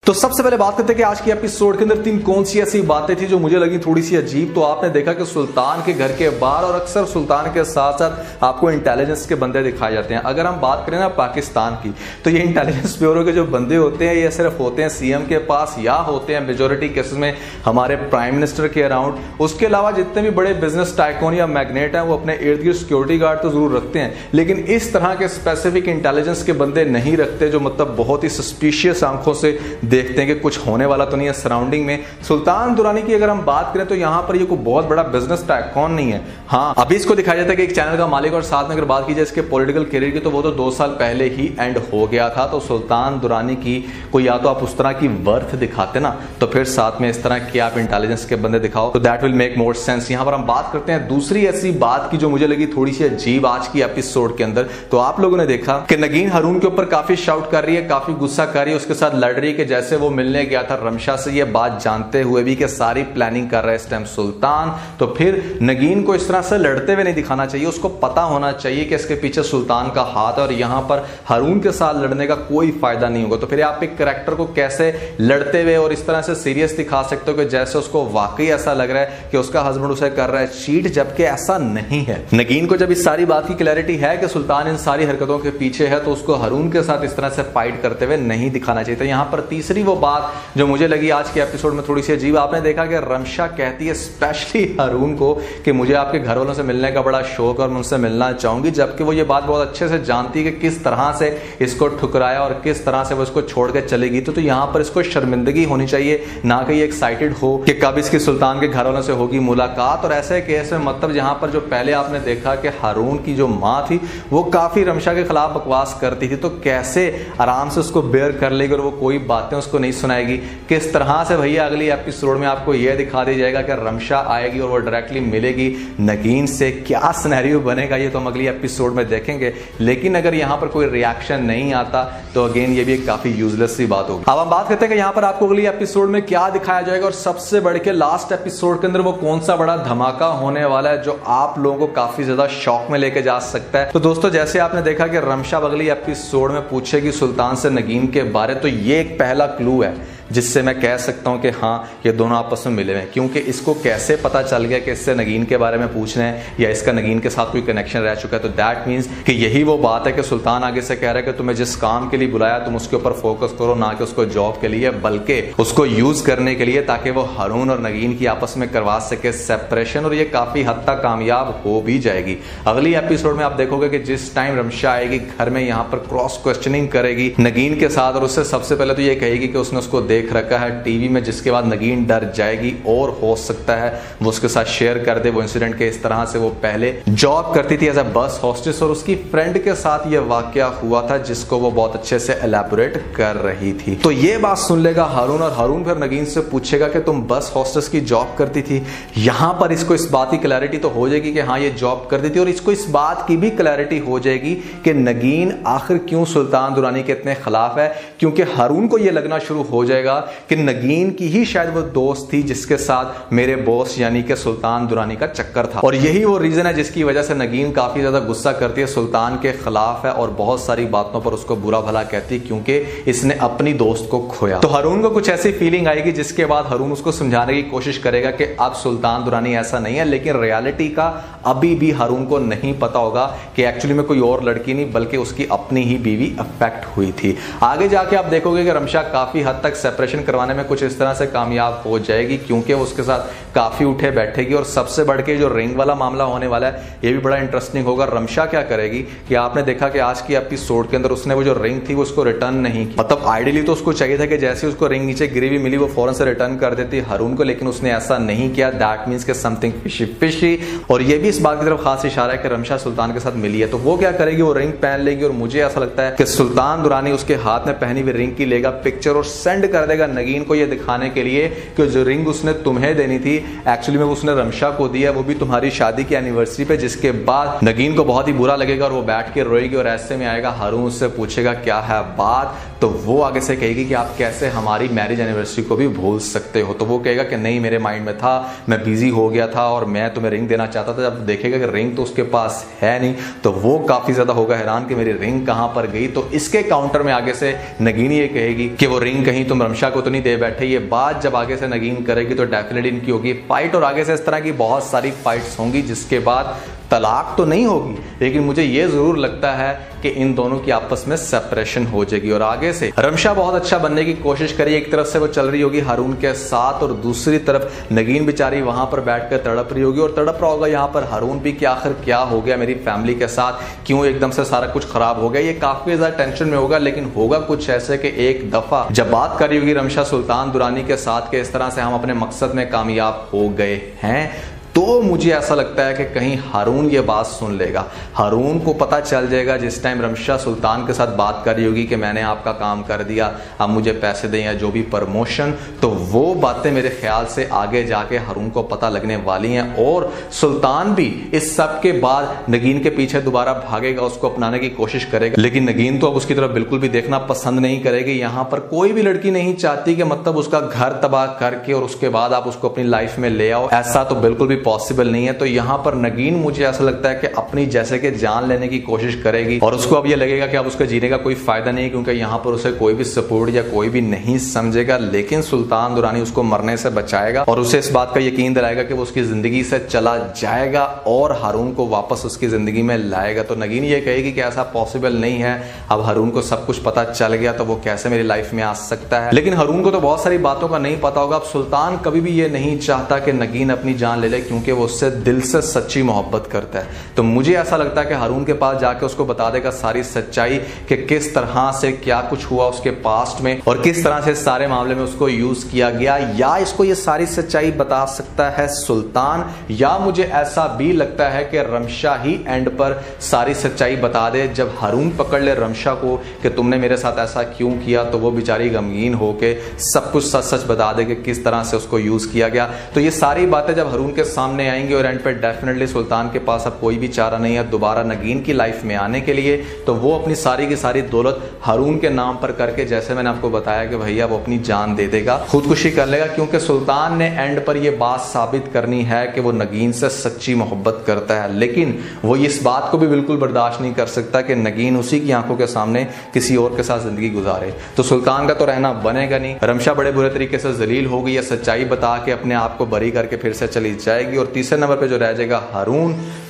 तो सबसे पहले बात करते हैं कि आज की एपिसोड के अंदर 3 कौन सी ऐसी बातें थी जो मुझे लगी थोड़ी सी अजीब। तो आपने देखा कि सुल्तान के घर के बाहर और अक्सर सुल्तान के साथ साथ आपको इंटेलिजेंस के बंदे दिखाए जाते हैं। अगर हम बात करें ना पाकिस्तान की, तो ये इंटेलिजेंस ब्यूरो के जो बंदे होते हैं ये सिर्फ होते हैं सीएम के पास या होते हैं मेजोरिटी केसेस में हमारे प्राइम मिनिस्टर के अराउंड। उसके अलावा जितने भी बड़े बिजनेस टाइकून या मैग्नेट हैं वो अपने इर्द गिर्द सिक्योरिटी गार्ड तो जरूर रखते हैं, लेकिन इस तरह के स्पेसिफिक इंटेलिजेंस के बंदे नहीं रखते जो मतलब बहुत ही सस्पिशियस आंखों से देखते हैं कि कुछ होने वाला तो नहीं है सराउंडिंग में। सुल्तान दुरानी की अगर हम बात करें तो यहां पर ये कोई बहुत बड़ा बिजनेस टाइकून नहीं है। हाँ, अभी इसको दिखाया जाता है कि एक चैनल का मालिक, और साथ में अगर बात की जाए इसके पॉलिटिकल करियर की तो वो तो 2 साल पहले ही एंड हो गया था। तो सुल्तान दुरानी की कोई या तो आप उस तरह की वर्थ दिखाते ना, तो फिर साथ में इस तरह की आप इंटेलिजेंस के बंदे दिखाओ, तो that will make more sense. यहां पर हम बात करते हैं दूसरी ऐसी बात की जो मुझे लगी थोड़ी सी अजीब आज की एपिसोड के अंदर। तो आप लोगों ने देखा कि नगीन हारून के ऊपर काफी शाउट कर रही है, काफी गुस्सा कर रही है, उसके साथ लड़ रही है कि जैसे वो मिलने गया था रमशा से, ये बात जानते हुए भी कि सारी प्लानिंग कर रहा है इस टाइम सुल्तान। तो फिर नगीन को इस तरह से लड़ते हुए नहीं दिखाना चाहिए, उसको पता होना चाहिए कि इसके पीछे सुल्तान का हाथ है और यहां पर हारून के साथ लड़ने का कोई फायदा नहीं होगा। तो फिर आप एक कैरेक्टर को कैसे लड़ते हुए और इस तरह से सीरियस दिखा सकते हो कि जैसे उसको वाकई ऐसा लग रहा है कि उसका हस्बैंड उसे कर रहा है चीट, जबकि ऐसा नहीं है। नगीन को जब इस सारी बात की क्लैरिटी है कि सुल्तान इन सारी हरकतों के पीछे है, तो उसको हारून के साथ इस तरह से फाइट करते हुए नहीं दिखाना चाहिए। तो यहां पर तीसरी वो बात जो मुझे लगी आज के एपिसोड में थोड़ी सी अजीब, आपने देखा कि रमशा कहती है स्पेशली हारून को कि मुझे आपके घर वालों से मिलने का बड़ा शौक और मैं उनसे मिलना चाहूंगी, जबकि वो ये बात बहुत अच्छे से जानती है कि किस तरह से इसको ठुकराया और किस तरह से वो इसको छोड़ के चलेगी। तो यहां पर इसको शर्मिंदगी होनी चाहिए, ना कि ये एक्साइटेड हो कि कब इसकी सुल्तान के घर वालों से होगी मुलाकात। और ऐसे केस में मतलब जहां पर जो पहले आपने देखा कि हारून की जो माँ थी वो काफी रमशा के खिलाफ बकवास करती थी, तो कैसे आराम से उसको बेयर कर लेगी और वो कोई बातें उसको नहीं सुनाएगी। किस तरह से भैया अगली एपिसोड में आपको यह दिखा दिया जाएगा कि रमशा आएगी और वो डायरेक्टली मिलेगी नगीन से। क्या सिनेरियो बनेगा ये तो हम अगली एपिसोड में देखेंगे, लेकिन अगर यहां पर कोई रिएक्शन नहीं आता तो अगेन ये भी एक काफी यूजलेस सी बात होगी। अब हम बात करते हैं कि यहां पर आपको अगली एपिसोड में क्या दिखाया जाएगा और सबसे बढ़ के लास्ट एपिसोड के अंदर वो कौन सा बड़ा धमाका होने वाला है जो आप लोगों को काफी ज्यादा शॉक में लेके जा सकता है। तो दोस्तों जैसे आपने देखा कि रमशा अगली एपिसोड में पूछेगी सुल्तान से नगीन के बारे, तो ये एक पहला क्लू है जिससे मैं कह सकता हूं कि हाँ ये दोनों आपस में मिले हुए हैं, क्योंकि इसको कैसे पता चल गया कि इससे नगीन के बारे में पूछ रहे हैं या इसका नगीन के साथ कोई कनेक्शन रह चुका है। तो दैट मीन्स कि यही वो बात है कि सुल्तान आगे से कह रहा है कि तुम्हें जिस काम के लिए बुलाया तुम उसके ऊपर फोकस करो, ना कि उसको जॉब के लिए बल्कि उसको यूज करने के लिए, ताकि वो हारून और नगीन की आपस में करवा सके सेपरेशन, और ये काफी हद तक कामयाब हो भी जाएगी। अगली एपिसोड में आप देखोगे कि जिस टाइम रमशा आएगी घर में, यहाँ पर क्रॉस क्वेश्चनिंग करेगी नगीन के साथ और उससे सबसे पहले तो ये कहेगी कि उसने उसको देख रखा है टीवी में, जिसके बाद नगीन डर जाएगी और हो सकता है वो उसके साथ शेयर कर दे वो इंसिडेंट के इस तरह से वो पहले जॉब करती थी एज अ बस हॉस्टेस और उसकी फ्रेंड के साथ ये वाकया हुआ था जिसको वो बहुत अच्छे से एलैबोरेट कर रही थी। तो ये बात सुन लेगा हारून और हारून फिर नगीन से पूछेगा कि तुम बस हॉस्टेस की जॉब करती थी। यहां पर इसको इस बात की क्लैरिटी तो हो जाएगी कि हाँ ये जॉब करती थी और इसको इस बात की भी क्लैरिटी हो जाएगी कि नगीन आखिर क्यों सुल्तान दुरानी के इतने खिलाफ है, क्योंकि हारून को यह लगना शुरू हो जाएगा कि नगीन की ही शायद वो दोस्त थी जिसके साथ मेरे बॉस यानी कि सुल्तान दुरानी का चक्कर था। और यही वो रीजन है जिसकी वजह से नगीन काफी ज्यादा गुस्सा करती है, सुल्तान के खिलाफ है और बहुत सारी बातों पर उसको बुरा भला कहती है क्योंकि इसने अपनी दोस्त को खोया। तो हारून को कुछ ऐसी फीलिंग आएगी जिसके बाद हारून उसको समझाने की कोशिश करेगा कि अब सुल्तान दुरानी ऐसा नहीं है, लेकिन रियलिटी का अभी भी हारून को नहीं पता होगा कि एक्चुअली में कोई और लड़की नहीं बल्कि उसकी अपनी ही बीवी अफेक्ट हुई थी। आगे जाके आप देखोगे कि रमशा काफी हद तक सेपरेशन करवाने में कुछ इस तरह से कामयाब हो जाएगी क्योंकि वो उसके साथ काफी उठे बैठेगी। और सबसे बढ़ के जो रिंग वाला मामला होने वाला है ये भी बड़ा इंटरेस्टिंग होगा। रमशा क्या करेगी कि आपने देखा कि आज की एपिसोड के अंदर उसने वो जो रिंग थी वो उसको रिटर्न नहीं की। मतलब आइडियली तो उसको चाहिए था कि जैसे उसको रिंग नीचे गिरी हुई मिली वो फौरन से रिटर्न कर देती हारून को, लेकिन उसने ऐसा नहीं किया। दैट मींस कि समथिंग फिशी फिशी। और ये भी इस बात की तरफ खास इशारा है कि रमशा सुल्तान के साथ मिली है। तो वो क्या करेगी, वो रिंग पहन लेगी और मुझे ऐसा लगता है कि सुल्तान दुरानी उसके हाथ में पहनी हुई रिंग की लेगा पिक्चर और सेंड कर देगा नगीन को ये दिखाने के लिए कि जो रिंग उसने तुम्हें देनी थी एक्चुअली में उसने रमशा को दिया, वो भी तुम्हारी शादी की एनिवर्सरी पे। जिसके बाद नगीन को बहुत ही बुरा लगेगा और वो बैठ के रोएगी और ऐसे में आएगा हारून उससे पूछेगा क्या है बात, तो वो आगे से कहेगी कि आप कैसे हमारी मैरिज एनिवर्सरी को भी भूल सकते हो। तो वो कहेगा कि नहीं मेरे माइंड में था, मैं बिजी हो गया था और मैं तुम्हें रिंग देना चाहता था। जब देखेगा कि रिंग तो उसके पास है नहीं तो वो काफी ज्यादा होगा हैरान कि मेरी रिंग कहां पर गई। तो इसके काउंटर में आगे से नगीन ये कहेगी कि वो रिंग कहीं तुम रमशा को तो नहीं दे बैठे। ये बात जब आगे से नगीन करेगी तो डेफिनेटली इनकी होगी फाइट और आगे से इस तरह की बहुत सारी फाइट्स होंगी जिसके बाद तलाक तो नहीं होगी, लेकिन मुझे यह जरूर लगता है कि इन दोनों की आपस में सेपरेशन हो जाएगी। और आगे से रमशा बहुत अच्छा बनने की कोशिश करी, एक तरफ से वो चल रही होगी हारून के साथ और दूसरी तरफ नगीन बेचारी वहां पर बैठकर तड़प रही होगी और तड़प रहा होगा यहाँ पर हारून भी कि आखिर क्या हो गया मेरी फैमिली के साथ, क्यों एकदम से सारा कुछ खराब हो गया। ये काफी ज्यादा टेंशन में होगा, लेकिन होगा कुछ ऐसे कि एक दफा जब बात कर रही होगी रमशा सुल्तान दुरानी के साथ के इस तरह से हम अपने मकसद में कामयाब हो गए हैं, तो मुझे ऐसा लगता है कि कहीं हारून ये बात सुन लेगा। हारून को पता चल जाएगा जिस टाइम रमशा सुल्तान के साथ बात कर रही होगी कि मैंने आपका काम कर दिया, अब मुझे पैसे दें या जो भी प्रमोशन, तो वो बातें मेरे ख्याल से आगे जाके हारून को पता लगने वाली हैं। और सुल्तान भी इस सब के बाद नगीन के पीछे दोबारा भागेगा, उसको अपनाने की कोशिश करेगा, लेकिन नगीन तो अब उसकी तरफ बिल्कुल भी देखना पसंद नहीं करेगी। यहां पर कोई भी लड़की नहीं चाहती कि मतलब उसका घर तबाह करके और उसके बाद आप उसको अपनी लाइफ में ले आओ, ऐसा तो बिल्कुल भी पॉसिबल नहीं है। तो यहां पर नगीन मुझे ऐसा लगता है कि अपनी जैसे कि जान लेने की कोशिश करेगी और उसको अब ये लगेगा कि अब उसके जीने का कोई फायदा नहीं है क्योंकि यहां पर उसे कोई भी सपोर्ट या कोई भी नहीं समझेगा। लेकिन सुल्तान दुरानी उसको मरने से बचाएगा और उसे इस बात का यकीन दिलाएगा कि वो उसकी जिंदगी से चला जाएगा और हारून को वापस उसकी जिंदगी में लाएगा। तो नगीन ये कहेगी कि ऐसा पॉसिबल नहीं है, अब हारून को सब कुछ पता चल गया तो वो कैसे मेरी लाइफ में आ सकता है। लेकिन हारून को तो बहुत सारी बातों का नहीं पता होगा। अब सुल्तान कभी भी ये नहीं चाहता कि नगीन अपनी जान ले ले क्योंकि वो उससे दिल से सच्ची मोहब्बत करता है। तो मुझे ऐसा लगता है कि हारून के पास जाके उसको बता देगा सारी सच्चाई कि किस तरह से क्या कुछ हुआ उसके पास्ट में और किस तरह से सारे मामले में उसको यूज किया गया, या इसको ये सारी सच्चाई बता सकता है सुल्तान, या मुझे ऐसा भी लगता है कि रमशा ही एंड पर सारी सच्चाई बता दे। जब हारून पकड़ ले रमशा को कि तुमने मेरे साथ ऐसा क्यों किया, तो वो बेचारी गमगीन होके सब कुछ सच सच बता दे कि किस तरह से उसको यूज किया गया। तो ये सारी बातें जब हारून के सामने आएंगी और एंड पे डेफिनेटली सुल्तान के पास अब कोई भी चारा नहीं है दोबारा नगीन की लाइफ में आने के लिए, तो वो अपनी सारी की सारी दौलत हारून के नाम पर करके, जैसे मैंने आपको बताया कि भैया वो अपनी जान दे देगा, खुदकुशी कर लेगा, क्योंकि सुल्तान ने एंड पर यह बात साबित करनी है कि वो नगीन से सच्ची मोहब्बत करता है। लेकिन वो इस बात को भी बिल्कुल बर्दाश्त नहीं कर सकता कि नगीन उसी की आंखों के सामने किसी और के साथ जिंदगी गुजारे। तो सुल्तान का तो रहना बनेगा नहीं। रमशा बड़े बुरे तरीके से जलील होगी या सच्चाई बता के अपने आप को बरी करके फिर से चली जाएगी। और तीसरे नंबर पे जो रह जाएगा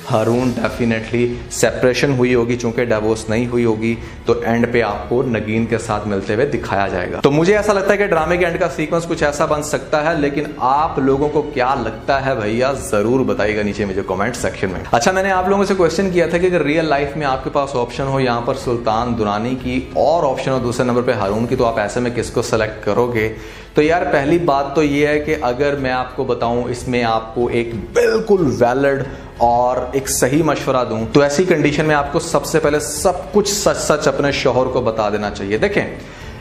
हारून डेफिनेटली सेपरेशन हुई होगी, चूंकि डिवोर्स नहीं हुई होगी, तो एंड पे आपको नगीन के साथ मिलते हुए दिखाया जाएगा। तो मुझे ऐसा लगता है कि ड्रामे के एंड का सीक्वेंस कुछ ऐसा बन सकता है, लेकिन आप लोगों को क्या लगता है भैया जरूर बताइएगा नीचे मुझे कमेंट सेक्शन में। अच्छा, मैंने आप लोगों से क्वेश्चन किया था कि अगर रियल लाइफ में आपके पास ऑप्शन हो यहाँ पर सुल्तान दुरानी की और ऑप्शन हो दूसरे नंबर पे हारून की, तो आप ऐसे में किसको सेलेक्ट करोगे? तो यार पहली बात तो ये है कि अगर मैं आपको बताऊं, इसमें आपको एक बिल्कुल वैलिड और एक सही मशवरा दूं, तो ऐसी कंडीशन में आपको सबसे पहले सब कुछ सच सच अपने शौहर को बता देना चाहिए। देखें,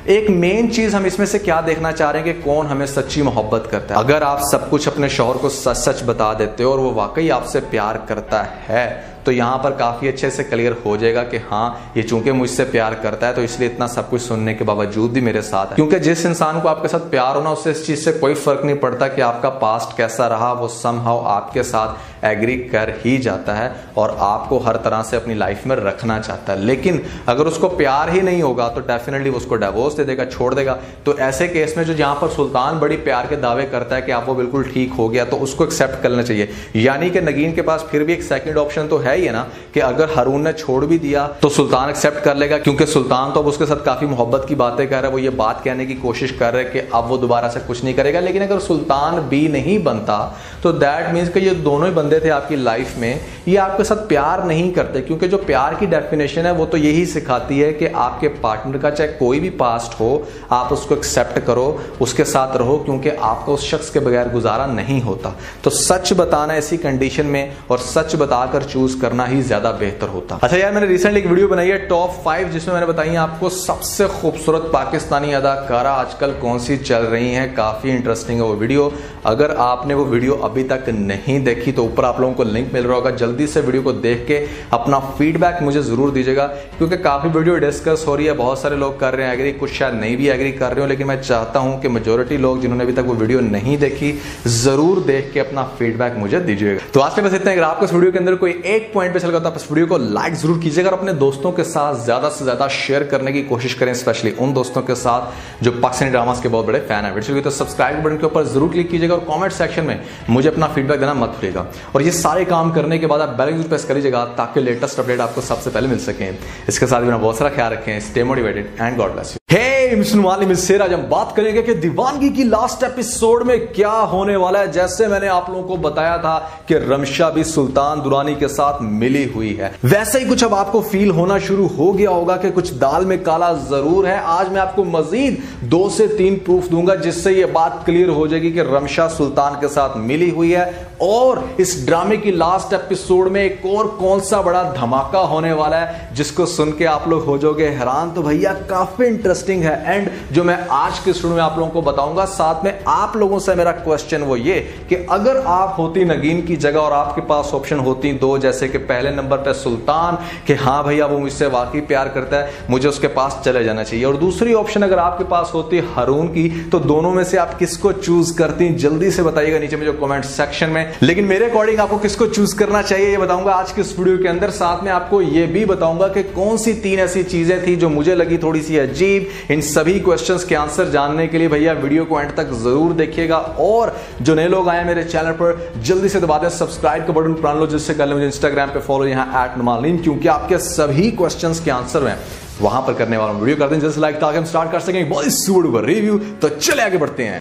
एक मेन चीज हम इसमें से क्या देखना चाह रहे हैं कि कौन हमें सच्ची मोहब्बत करता है। अगर आप सब कुछ अपने शौहर को सच सच बता देते हो और वो वाकई आपसे प्यार करता है, तो यहाँ पर काफी अच्छे से क्लियर हो जाएगा कि हाँ, ये चूंकि मुझसे प्यार करता है तो इसलिए इतना सब कुछ सुनने के बावजूद भी मेरे साथ है। क्योंकि जिस इंसान को आपके साथ प्यार होना, उससे इस चीज से कोई फर्क नहीं पड़ता कि आपका पास्ट कैसा रहा, वो समहाउ आपके साथ एग्री कर ही जाता है और आपको हर तरह से अपनी लाइफ में रखना चाहता है। लेकिन अगर उसको प्यार ही नहीं होगा तो डेफिनेटली उसको डिवोर्स दे देगा, छोड़ देगा। तो ऐसे केस में जो जहां पर सुल्तान बड़ी प्यार के दावे करता है कि आप वो बिल्कुल ठीक हो गया, तो उसको एक्सेप्ट करना चाहिए। यानी कि नगीन के पास फिर भी एक सेकंड ऑप्शन तो है ही है ना, कि अगर हारून ने छोड़ भी दिया तो सुल्तान एक्सेप्ट कर लेगा, क्योंकि सुल्तान तो अब उसके साथ काफी मोहब्बत की बातें कर रहा है, वो ये बात कहने की कोशिश कर रहे हैं कि अब वो दोबारा से कुछ नहीं करेगा। लेकिन अगर सुल्तान भी नहीं बनता तो दैट मीन्स कि ये दोनों ही बंदे थे आपकी लाइफ में, ये आपके साथ प्यार नहीं करते। क्योंकि जो प्यार की डेफिनेशन है वो तो यही सिखाती है कि आपके पार्टनर का चाहे कोई भी पास्ट हो, आप उसको एक्सेप्ट करो, उसके साथ रहो, क्योंकि आपको उस शख्स के बगैर गुजारा नहीं होता। तो सच बताना ऐसी कंडीशन में और सच बताकर चूज करना ही ज्यादा बेहतर होता। अच्छा यार, मैंने रिसेंटली एक वीडियो बनाई है टॉप 5, जिसमें मैंने बताई आपको सबसे खूबसूरत पाकिस्तानी अदाकारा आजकल कौन सी चल रही हैं। काफी इंटरेस्टिंग है वो वीडियो। अगर आपने वो वीडियो अभी तक नहीं देखी तो ऊपर आप लोगों को लिंक मिल रहा होगा, जल्दी से वीडियो को देख के अपना फीडबैक मुझे जरूर दीजिएगा, क्योंकि काफी वीडियो डिस्कस हो रही है, बहुत सारे लोग कर रहे हैं एग्री, कुछ शायद नहीं भी एग्री कर रहे हो, लेकिन मैं चाहता हूं कि मेजोरिटी लोग जिन्होंने अभी तक वो वीडियो नहीं देखी जरूर देख के अपना फीडबैक मुझे दीजिएगा। तो आज के बस इतना। अगर आपको इस वीडियो के अंदर कोई एक पॉइंट पे चल गया तो आप इस वीडियो को लाइक जरूर कीजिएगा और अपने दोस्तों के साथ ज्यादा से ज्यादा शेयर करने की कोशिश करें, स्पेशली उन दोस्तों के साथ जो पाकिस्तानी ड्रामास के बहुत बड़े फैन है। वीडियो तो सब्सक्राइब बटन के ऊपर जरूर क्लिक कीजिएगा और कमेंट सेक्शन में मुझे अपना फीडबैक देना मत भूलिएगा। और ये सारे काम करने के बाद आप बेल आइकन प्रेस कर लीजिएगा ताकि लेटेस्ट अपडेट आपको सबसे पहले मिल सके। इसके साथ भी बहुत सारा ख्याल रखें। Stay motivated and God bless you. आज हम बात करेंगे कि दीवानगी की लास्ट एपिसोड में क्या होने वाला है। जैसे मैंने आप लोगों को बताया था कि रमशा भी सुल्तान दुरानी के साथ मिली हुई है, वैसे ही कुछ अब आपको फील होना शुरू हो गया होगा कि कुछ दाल में काला जरूर है। आज मैं आपको मजीद 2 से 3 प्रूफ दूंगा जिससे यह बात क्लियर हो जाएगी कि रमशा सुल्तान के साथ मिली हुई है। और इस ड्रामे की लास्ट एपिसोड में एक और कौन सा बड़ा धमाका होने वाला है जिसको सुन के आप लोग हो जाओगे हैरान। तो भैया काफी इंटरेस्टिंग है एंड जो मैं आज के स्टूडियो में आप लोगों को बताऊंगा। साथ में आप लोगों से मेरा क्वेश्चन वो ये कि अगर आप होती नगीन की जगह और आपके पास ऑप्शन होती 2, जैसे कि पहले नंबर पे सुल्तान कि हाँ भैया वो मुझसे वाकई प्यार करता है, मुझे उसके पास चले जाना चाहिए, और दूसरी ऑप्शन अगर आपके पास होती हारून की, तो दोनों में से आप किसको चूज करती? जल्दी से बताइएगा नीचे में जो कमेंट सेक्शन में। लेकिन मेरे अकॉर्डिंग आपको किसको चूज करना चाहिए ये बताऊंगा आज के इस वीडियो के अंदर। साथ में आपको ये भी बताऊंगा कि कौन सी 3 ऐसी चीजें थी जो मुझे लगी थोड़ी सी अजीब। इन सभी क्वेश्चंस के आंसर जानने के लिए भैया वीडियो को एंड तक जरूर देखिएगा। और जो नए लोग आए मेरे चैनल पर, जल्दी से दबा दें सब्सक्राइब का बटन, प्राण लो, जिससे कर ले मुझे इंस्टाग्राम पे फॉलो यहाँ @नमालीम, क्योंकि आपके सभी क्वेश्चंस के आंसर हैं वहां पर करने वाला हूं। वीडियो कर दें जल्दी से लाइक ताकि हम स्टार्ट कर सकें बहुत सुपर रिव्यू। तो चले आगे बढ़ते हैं।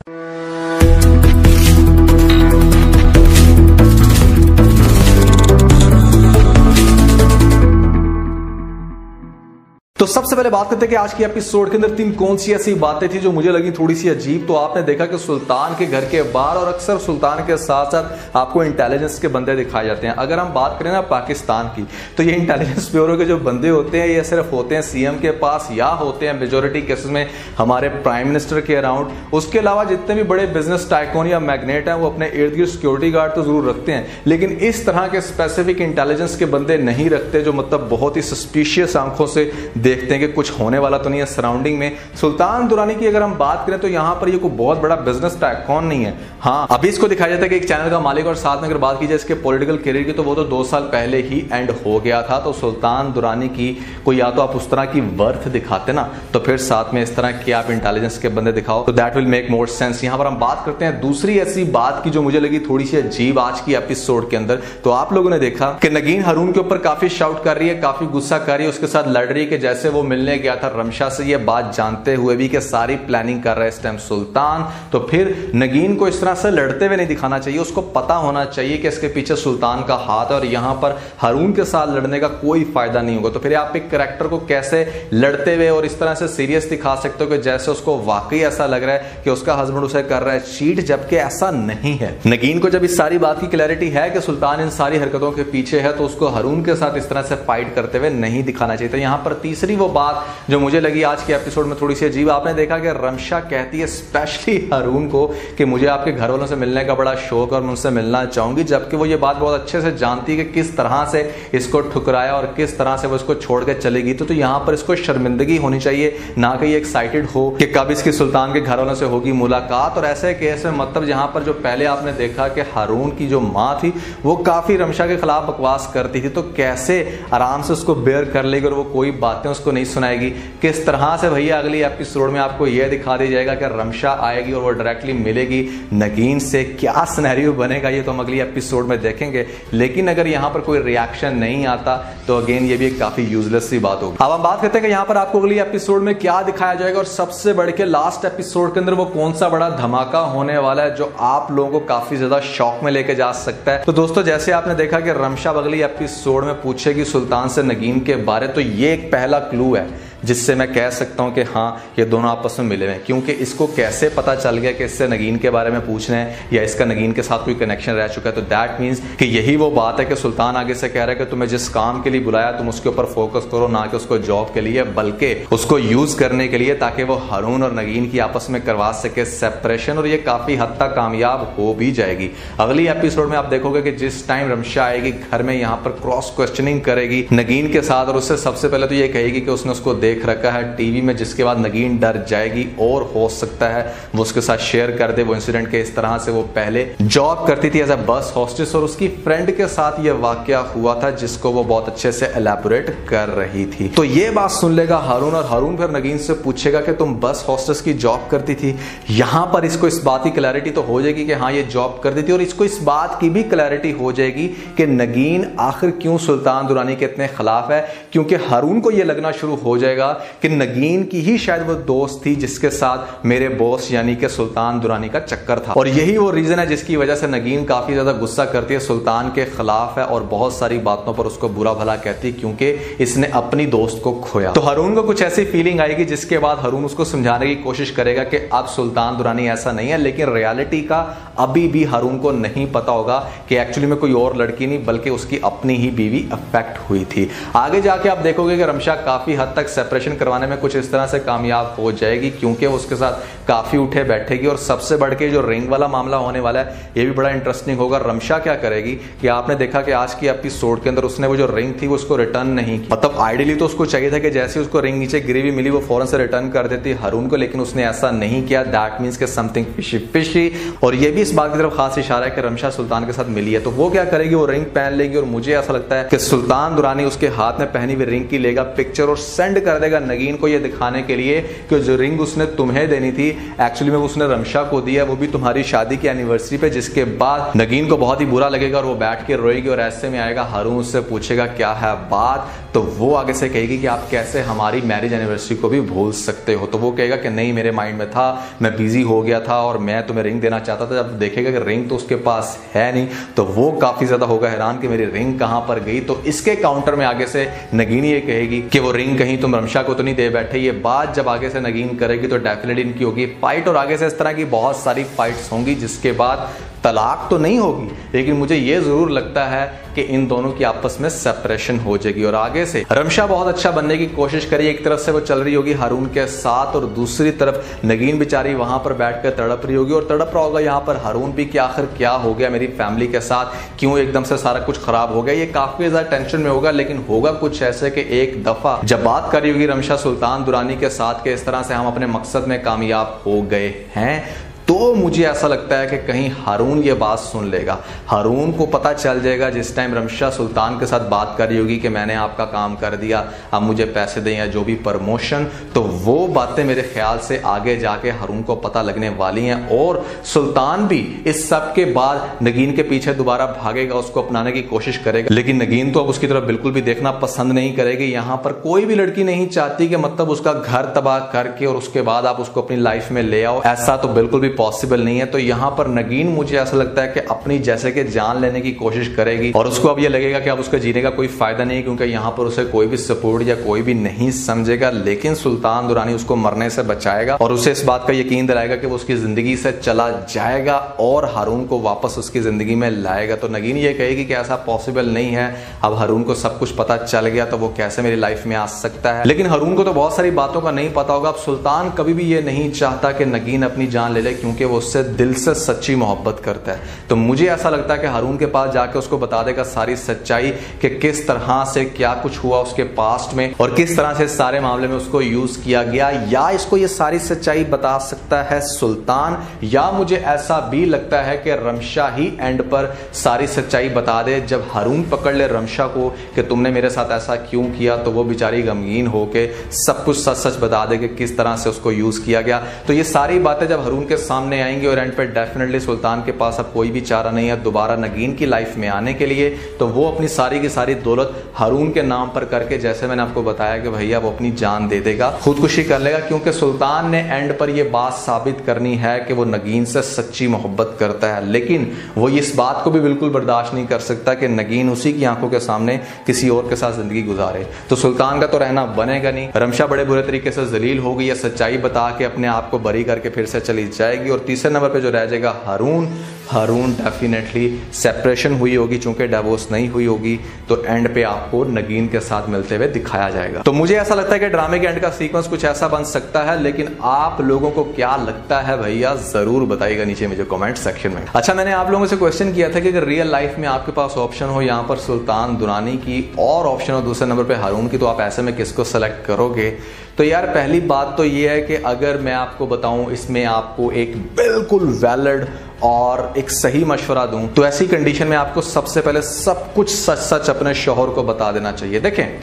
तो सबसे पहले बात करते हैं कि आज की एपिसोड के अंदर 3 कौन सी ऐसी बातें थी जो मुझे लगी थोड़ी सी अजीब। तो आपने देखा कि सुल्तान के घर के बाहर, और अक्सर सुल्तान के साथ साथ आपको इंटेलिजेंस के बंदे दिखाए जाते हैं। अगर हम बात करें ना पाकिस्तान की, तो ये इंटेलिजेंस ब्यूरो के जो बंदे होते हैं ये सिर्फ होते हैं सीएम के पास या होते हैं मेजोरिटी केसेस में हमारे प्राइम मिनिस्टर के अराउंड। उसके अलावा जितने भी बड़े बिजनेस टाइकून या मैग्नेट हैं वो अपने इर्द गिर्द सिक्योरिटी गार्ड तो जरूर रखते हैं, लेकिन इस तरह के स्पेसिफिक इंटेलिजेंस के बंदे नहीं रखते जो मतलब बहुत ही सस्पिशियस आंखों से देखते हैं कि कुछ होने वाला तो नहीं है सराउंडिंग में। सुल्तान दुरानी की अगर हम बात करें तो यहां पर ये कोई बहुत बड़ा बिजनेस टाइकून नहीं है। हाँ, अभी इसको दिखाया जाता है कि एक चैनल का मालिक, और साथ में अगर बात की जाए इसके पॉलिटिकल करियर की तो वो तो 2 साल पहले ही एंड हो गया था। तो सुल्तान दुरानी की कोई या तो आप उस तरह की वर्थ दिखाते ना, तो फिर साथ में इस तरह की आप इंटेलिजेंस के बंदे दिखाओ, तो that will make more sense. यहां पर हम बात करते हैं दूसरी ऐसी बात की जो मुझे लगी थोड़ी सी अजीब आज की एपिसोड के अंदर। तो आप लोगों ने देखा कि नगीन हारून के ऊपर काफी शाउट कर रही है, काफी गुस्सा कर रही है, उसके साथ लड़ रही है कि जैसे जैसे वो मिलने गया था रमशा से, ये बात जानते हुए भी कि सारी प्लानिंग कर रहा है इस टाइम सुल्तान, तो फिर नगीन को इस तरह से लड़ते हुए नहीं दिखाना चाहिए। उसको पता होना चाहिए कि इसके पीछे सुल्तान का हाथ है और यहां पर हारून के साथ लड़ने का कोई फायदा नहीं होगा। तो फिर आप एक कैरेक्टर को कैसे लड़ते हुए और इस तरह से सीरियस दिखा सकते हो कि जैसे उसको वाकई ऐसा लग रहा है कि उसका हस्बैंड उसे कर रहा है चीट, जबकि ऐसा नहीं है। नगीन को जब इस सारी बात की क्लैरिटी है कि सुल्तान इन सारी हरकतों के पीछे है, तो उसको हारून के साथ इस तरह से फाइट करते हुए नहीं दिखाना चाहिए। तो यहां पर तीसरी वो बात जो मुझे लगी आज के एपिसोड में थोड़ी सी अजीब, आपने देखा कि रमशा कहती है स्पेशली हारून को कि मुझे आपके घर वालों से मिलने का बड़ा शौक और मुझसे मिलना चाहूंगी, जबकि वो ये बात बहुत अच्छे से जानती है कि किस तरह से इसको ठुकराया और किस तरह से वो इसको छोड़ के चलेगी। तो यहां पर इसको शर्मिंदगी होनी चाहिए, ना कि एक्साइटेड हो कि कब इसकी सुल्तान के घर वालों से होगी मुलाकात। और ऐसे केस में मतलब जहां पर जो पहले आपने देखा कि हारून की जो मां थी वो काफी रमशा के खिलाफ बकवास करती थी, तो कैसे आराम से उसको बेयर कर लेगी और वो कोई बातें उसको नहीं सुनाएगी। किस तरह से भैया अगली एपिसोड में आपको यह दिखा दिया जाएगा कि रमशा आएगी और वो डायरेक्टली मिलेगी नगीन से, क्या सिनेरियो बनेगा ये तो हम अगली एपिसोड में देखेंगे। लेकिन अगर यहां पर कोई रिएक्शन नहीं आता तो अगेन ये भी एक काफी यूजलेस सी बात होगी। अब हम बात करते हैं कि यहां पर आपको अगली एपिसोड में क्या दिखाया जाएगा और सबसे बढ़ के लास्ट एपिसोड के अंदर वो कौन सा बड़ा धमाका होने वाला है जो आप लोगों को काफी ज्यादा शॉक में लेके जा सकता है। तो दोस्तों जैसे आपने देखा कि रमशा अगली एपिसोड में पूछेगी सुल्तान से नगीन के बारे, तो ये एक पहला क्लू है जिससे मैं कह सकता हूं कि हाँ ये दोनों आपस में मिले हैं, क्योंकि इसको कैसे पता चल गया कि इससे नगीन के बारे में पूछना है या इसका नगीन के साथ कोई कनेक्शन रह चुका है। तो दैट मीन्स कि यही वो बात है कि सुल्तान आगे से कह रहा है कि तुम्हें जिस काम के लिए बुलाया तुम उसके ऊपर फोकस करो, ना कि उसको जॉब के लिए बल्कि उसको यूज करने के लिए, ताकि वो हारून और नगीन की आपस में करवा सके सेपरेशन, और ये काफी हद तक कामयाब हो भी जाएगी। अगली एपिसोड में आप देखोगे कि जिस टाइम रमशा आएगी घर में यहाँ पर क्रॉस क्वेश्चनिंग करेगी नगीन के साथ, और उससे सबसे पहले तो ये कहेगी कि उसने उसको देख रखा है टीवी में, जिसके बाद नगीन डर जाएगी और हो सकता है वो उसके साथ शेयर कर दे वो इंसिडेंट के इस तरह से वो पहले जॉब करती थी एज अ बस हॉस्टेस और उसकी फ्रेंड के साथ ये वाकया हुआ था जिसको वो बहुत अच्छे से एलैबोरेट कर रही थी। तो ये बात सुन लेगा हारून और हारून फिर नगीन से पूछेगा कि तुम बस हॉस्टेस की जॉब करती थी। यहां पर इसको इस बात की क्लैरिटी तो हो जाएगी कि हाँ ये जॉब करती थी, और इसको इस बात की भी क्लैरिटी हो जाएगी कि नगीन आखिर क्यों सुल्तान दुरानी के इतने खिलाफ है, क्योंकि हारून को यह लगना शुरू हो जाएगा कि नगीन की ही शायद वो दोस्त थी जिसके साथ मेरे बॉस यानी कि सुल्तान दुरानी का चक्कर था, और यही वो रीजन है जिसकी वजह से नगीन काफी ज्यादा गुस्सा करती है, सुल्तान के खिलाफ है और बहुत सारी बातों पर उसको बुरा भला कहती है क्योंकि इसने अपनी दोस्त को खोया। तो हारून को कुछ ऐसी फीलिंग आएगी जिसके बाद हारून उसको समझाने की कोशिश करेगा कि अब सुल्तान दुरानी ऐसा नहीं है, लेकिन रियलिटी का अभी भी हारून को नहीं पता होगा कि एक्चुअली में कोई और लड़की नहीं बल्कि उसकी अपनी ही बीवी अफेक्ट हुई थी। आगे जाके आप देखोगे कि रमशा काफी हद तक सेपरेशन करवाने में कुछ इस तरह से कामयाब हो जाएगी क्योंकि वो उसके साथ काफी उठे बैठेगी, और सबसे बढ़ के जो रिंग वाला मामला होने वाला है ये भी बड़ा इंटरेस्टिंग होगा। रमशा क्या करेगी कि आपने देखा कि आज की एपिसोड के अंदर उसने वो जो रिंग थी वो उसको रिटर्न नहीं की, मतलब आइडियली तो उसको चाहिए था कि जैसे उसको रिंग नीचे गिरी हुई मिली वो फौरन से रिटर्न कर देती हारून को, लेकिन उसने ऐसा नहीं किया। दैट मींस कि समथिंग फिशी फिशी, और ये भी इस बात की तरफ खास इशारा है कि रमशा सुल्तान के साथ मिली है। तो वो क्या करेगी, वो रिंग पहन लेगी, और मुझे ऐसा लगता है कि सुल्तान दुरानी उसके हाथ में पहनी हुई रिंग की लेगा पिक्चर और सेंड कर देगा नगीन को ये दिखाने के लिए कि जो रिंग उसने तुम्हें देनी थी एक्चुअली में उसने रमशा को दिया, वो भी तुम्हारी शादी की एनिवर्सरी पे, जिसके बाद नगीन को बहुत ही बुरा लगेगा और वो बैठ के रोएगी, और ऐसे में आएगा हारून उससे पूछेगा क्या है बात, तो वो आगे से कहेगी कि आप कैसे हमारी मैरिज एनिवर्सरी को भी भूल सकते हो। तो वो कहेगा कि नहीं मेरे माइंड में था, मैं बिजी हो गया था और मैं तुम्हें रिंग देना चाहता था। जब देखेगा कि रिंग तो उसके पास है नहीं तो वो काफी ज्यादा होगा हैरान कि मेरी रिंग कहां पर गई। तो इसके काउंटर में आगे से नगीन ये कहेगी कि वो रिंग कहीं तुम रमशा को तो नहीं दे बैठे। ये बात जब आगे से नगीन करेगी तो डेफिनेटली इनकी होगी फाइट, और आगे से इस तरह की बहुत सारी फाइट्स होंगी जिसके बाद तलाक तो नहीं होगी, लेकिन मुझे यह जरूर लगता है कि इन दोनों की आपस में सेपरेशन हो जाएगी। और आगे से रमशा बहुत अच्छा बनने की कोशिश करी, एक तरफ से वो चल रही होगी हारून के साथ और दूसरी तरफ नगीन बेचारी वहां पर बैठकर तड़प रही होगी, और तड़प रहा होगा यहाँ पर हारून भी कि आखिर क्या हो गया मेरी फैमिली के साथ, क्यों एकदम से सारा कुछ खराब हो गया। ये काफी ज्यादा टेंशन में होगा, लेकिन होगा कुछ ऐसे कि एक दफा जब बात कर रही होगी रमशा सुल्तान दुरानी के साथ के इस तरह से हम अपने मकसद में कामयाब हो गए हैं, तो मुझे ऐसा लगता है कि कहीं हारून ये बात सुन लेगा। हारून को पता चल जाएगा जिस टाइम रमशा सुल्तान के साथ बात कर रही होगी कि मैंने आपका काम कर दिया, अब मुझे पैसे दें या जो भी प्रमोशन, तो वो बातें मेरे ख्याल से आगे जाके हारून को पता लगने वाली हैं। और सुल्तान भी इस सब के बाद नगीन के पीछे दोबारा भागेगा, उसको अपनाने की कोशिश करेगा, लेकिन नगीन तो अब उसकी तरफ बिल्कुल भी देखना पसंद नहीं करेगी। यहां पर कोई भी लड़की नहीं चाहती कि मतलब उसका घर तबाह करके और उसके बाद आप उसको अपनी लाइफ में ले आओ, ऐसा तो बिल्कुल भी पॉसिबल नहीं है। तो यहां पर नगीन मुझे ऐसा लगता है कि अपनी जैसे कि जान लेने की कोशिश करेगी और उसको अब ये लगेगा कि अब उसके जीने का कोई फायदा नहीं, क्योंकि यहां पर उसे कोई भी सपोर्ट या कोई भी नहीं समझेगा। लेकिन सुल्तान दुरानी उसको मरने से बचाएगा और उसे इस बात का यकीन दिलाएगा कि वो उसकी जिंदगी से चला जाएगा और हारून को वापस उसकी जिंदगी में लाएगा। तो नगीन ये कहेगी कि ऐसा पॉसिबल नहीं है, अब हारून को सब कुछ पता चल गया तो वो कैसे मेरी लाइफ में आ सकता है। लेकिन हारून को तो बहुत सारी बातों का नहीं पता होगा। अब सुल्तान कभी भी ये नहीं चाहता कि नगीन अपनी जान ले ले, क्योंकि वो उससे दिल से सच्ची मोहब्बत करता है। तो मुझे ऐसा लगता है कि हारून के पास जाके उसको बता देगा सारी सच्चाई कि किस तरह से क्या कुछ हुआ उसके पास्ट में और किस तरह से सारे मामले में उसको यूज किया गया। या इसको ये सारी सच्चाई बता सकता है सुल्तान, या मुझे ऐसा भी लगता है कि रमशा ही एंड पर सारी सच्चाई बता दे। जब हारून पकड़ ले रमशा को कि तुमने मेरे साथ ऐसा क्यों किया, तो वो बेचारी गमगीन होके सब कुछ सच सच बता दे कि किस तरह से उसको यूज किया गया। तो ये सारी बातें जब हारून के सामने आएंगी और एंड पे डेफिनेटली सुल्तान के पास अब कोई भी चारा नहीं है दोबारा नगीन की लाइफ में आने के लिए, तो वो अपनी सारी की सारी दौलत हारून के नाम पर करके, जैसे मैंने आपको बताया कि भैया वो अपनी जान दे देगा, खुदकुशी कर लेगा, क्योंकि सुल्तान ने एंड पर यह बात साबित करनी है कि वो नगीन से सच्ची मोहब्बत करता है। लेकिन वो इस बात को भी बिल्कुल बर्दाश्त नहीं कर सकता कि नगीन उसी की आंखों के सामने किसी और के साथ जिंदगी गुजारे। तो सुल्तान का तो रहना बनेगा नहीं। रमशा बड़े बुरे तरीके से जलील होगी या सच्चाई बता के अपने आप को बरी करके फिर से चली जाएगी। और तीसरे नंबर पे जो रह जाएगा हारून डेफिनेटली सेपरेशन हुई होगी, चूंकि डिवोर्स नहीं हुई होगी, तो एंड पे आपको नगीन के साथ मिलते हुए दिखाया जाएगा। तो मुझे ऐसा लगता है कि ड्रामे के एंड का सीक्वेंस कुछ ऐसा बन सकता है। लेकिन आप लोगों को क्या लगता है भैया, जरूर बताइएगा नीचे मुझे कमेंट सेक्शन में। अच्छा, मैंने आप लोगों से क्वेश्चन किया था कि अगर रियल लाइफ में आपके पास ऑप्शन हो यहाँ पर सुल्तान दुरानी की और ऑप्शन हो दूसरे नंबर पे हारून की, तो आप ऐसे में किसको सेलेक्ट करोगे? तो यार पहली बात तो ये है कि अगर मैं आपको बताऊं इसमें आपको एक बिल्कुल वैलिड और एक सही मशवरा दूं, तो ऐसी कंडीशन में आपको सबसे पहले सब कुछ सच सच अपने शौहर को बता देना चाहिए। देखें,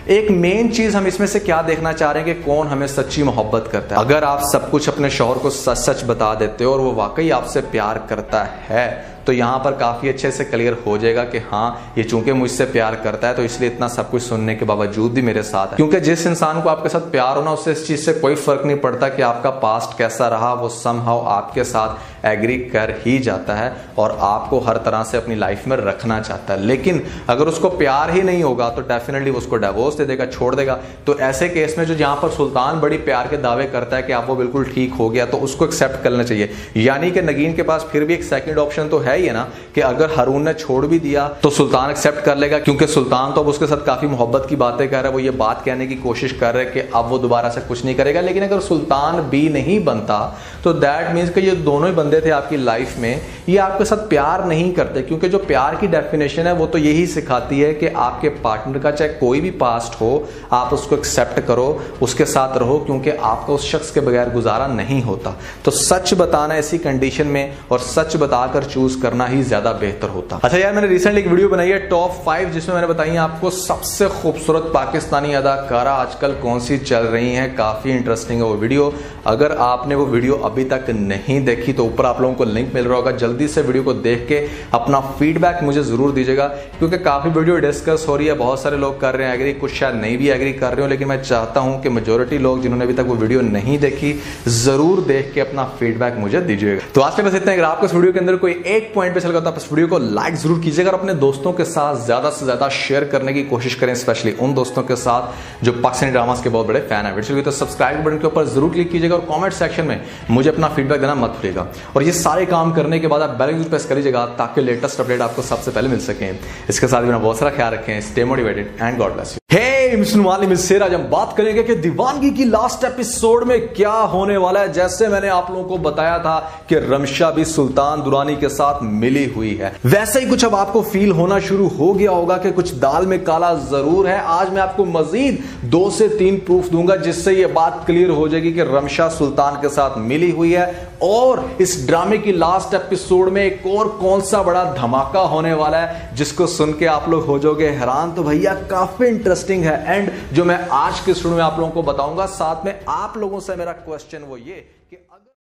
एक मेन चीज हम इसमें से क्या देखना चाह रहे हैं कि कौन हमें सच्ची मोहब्बत करता है। अगर आप सब कुछ अपने शौहर को सच सच बता देते हो और वो वाकई आपसे प्यार करता है, तो यहाँ पर काफी अच्छे से क्लियर हो जाएगा कि हाँ, ये चूंकि मुझसे प्यार करता है तो इसलिए इतना सब कुछ सुनने के बावजूद भी मेरे साथ है। क्योंकि जिस इंसान को आपके साथ प्यार होना, उससे इस चीज से कोई फर्क नहीं पड़ता कि आपका पास्ट कैसा रहा, वो समहाउ आपके साथ एग्री कर ही जाता है और आपको हर तरह से अपनी लाइफ में रखना चाहता है। लेकिन अगर उसको प्यार ही नहीं होगा तो डेफिनेटली वो उसको डिवोर्स दे देगा, छोड़ देगा। तो ऐसे केस में जो जहां पर सुल्तान बड़ी प्यार के दावे करता है कि आप वो बिल्कुल ठीक हो गया, तो उसको एक्सेप्ट करना चाहिए। यानी कि नगीन के पास फिर भी एक सेकंड ऑप्शन तो है ही ना, कि अगर हारून ने छोड़ भी दिया तो सुल्तान एक्सेप्ट कर लेगा, क्योंकि सुल्तान तो अब उसके साथ काफी मोहब्बत की बातें कर रहा है, वो ये बात कहने की कोशिश कर रहा है कि अब वो दोबारा से कुछ नहीं करेगा। लेकिन अगर सुल्तान भी नहीं बनता तो दैट मीन्स कि ये दोनों ही बंदे थे आपकी लाइफ में, ये आपके साथ प्यार नहीं करते। क्योंकि जो प्यार की डेफिनेशन है वो तो यही सिखाती है कि आपके पार्टनर का चाहे कोई भी पास्ट हो, आप उसको एक्सेप्ट करो, उसके साथ रहो, क्योंकि आपका उस शख्स के बगैर गुजारा नहीं होता। तो सच बताना ऐसी कंडीशन में और सच बताकर चूज करना ही ज्यादा बेहतर होता। अच्छा यार, मैंने रिसेंटली एक वीडियो बनाई है टॉप 5, जिसमें मैंने बताई आपको सबसे खूबसूरत पाकिस्तानी अदाकारा आजकल कौन सी चल रही हैं। काफी इंटरेस्टिंग है वो वीडियो। अगर आपने वो वीडियो अभी तक नहीं देखी तो ऊपर आप लोगों को लिंक मिल रहा होगा, जल्दी से वीडियो को देख के अपना फीडबैक मुझे जरूर दीजिएगा, क्योंकि काफी वीडियो डिस्कस हो रही है, बहुत सारे लोग कर रहे हैं एग्री, कुछ शायद नहीं भी एग्री कर रहे हो। लेकिन मैं चाहता हूं कि मेजोरिटी लोग जिन्होंने अभी तक वो वीडियो नहीं देखी, जरूर देख के अपना फीडबैक मुझे दीजिएगा। तो आज के बस इतना। अगर आपको इस वीडियो के अंदर कोई एक पॉइंट पे चल गया तो आप इस वीडियो को लाइक जरूर कीजिएगा और अपने दोस्तों के साथ ज्यादा से ज्यादा शेयर करने की कोशिश करें, स्पेशली उन दोस्तों के साथ जो पाकिस्तानी ड्रामास के बहुत बड़े फैन है। वीडियो तो सब्सक्राइब बटन के ऊपर जरूर क्लिक कीजिएगा और कमेंट सेक्शन में मुझे अपना फीडबैक देना मत भूलिएगा। और ये सारे काम करने के बाद आप बेल आइकन प्रेस करिएगा ताकि लेटेस्ट अपडेट आपको सबसे पहले मिल सके। इसके साथ भी बहुत सारा ख्याल रखें। Stay motivated and God bless you. Hey वाले में से आज हम बात करेंगे कि दीवानगी की लास्ट एपिसोड में क्या होने वाला है। जैसे मैंने आप लोगों को बताया था कि रमशा भी सुल्तान दुरानी के साथ मिली हुई है, वैसे ही कुछ अब आपको फील होना शुरू हो गया होगा कि कुछ दाल में काला जरूर है। आज मैं आपको मजीद 2 से 3 प्रूफ दूंगा जिससे यह बात क्लियर हो जाएगी कि रमशा सुल्तान के साथ मिली हुई है। और इस ड्रामे की लास्ट एपिसोड में एक और कौन सा बड़ा धमाका होने वाला है जिसको सुन के आप लोग हो जाओगे हैरान। तो भैया काफी इंटरेस्टिंग है एंड जो मैं आज के स्टूडियो में आप लोगों को बताऊंगा। साथ में आप लोगों से मेरा क्वेश्चन वो ये कि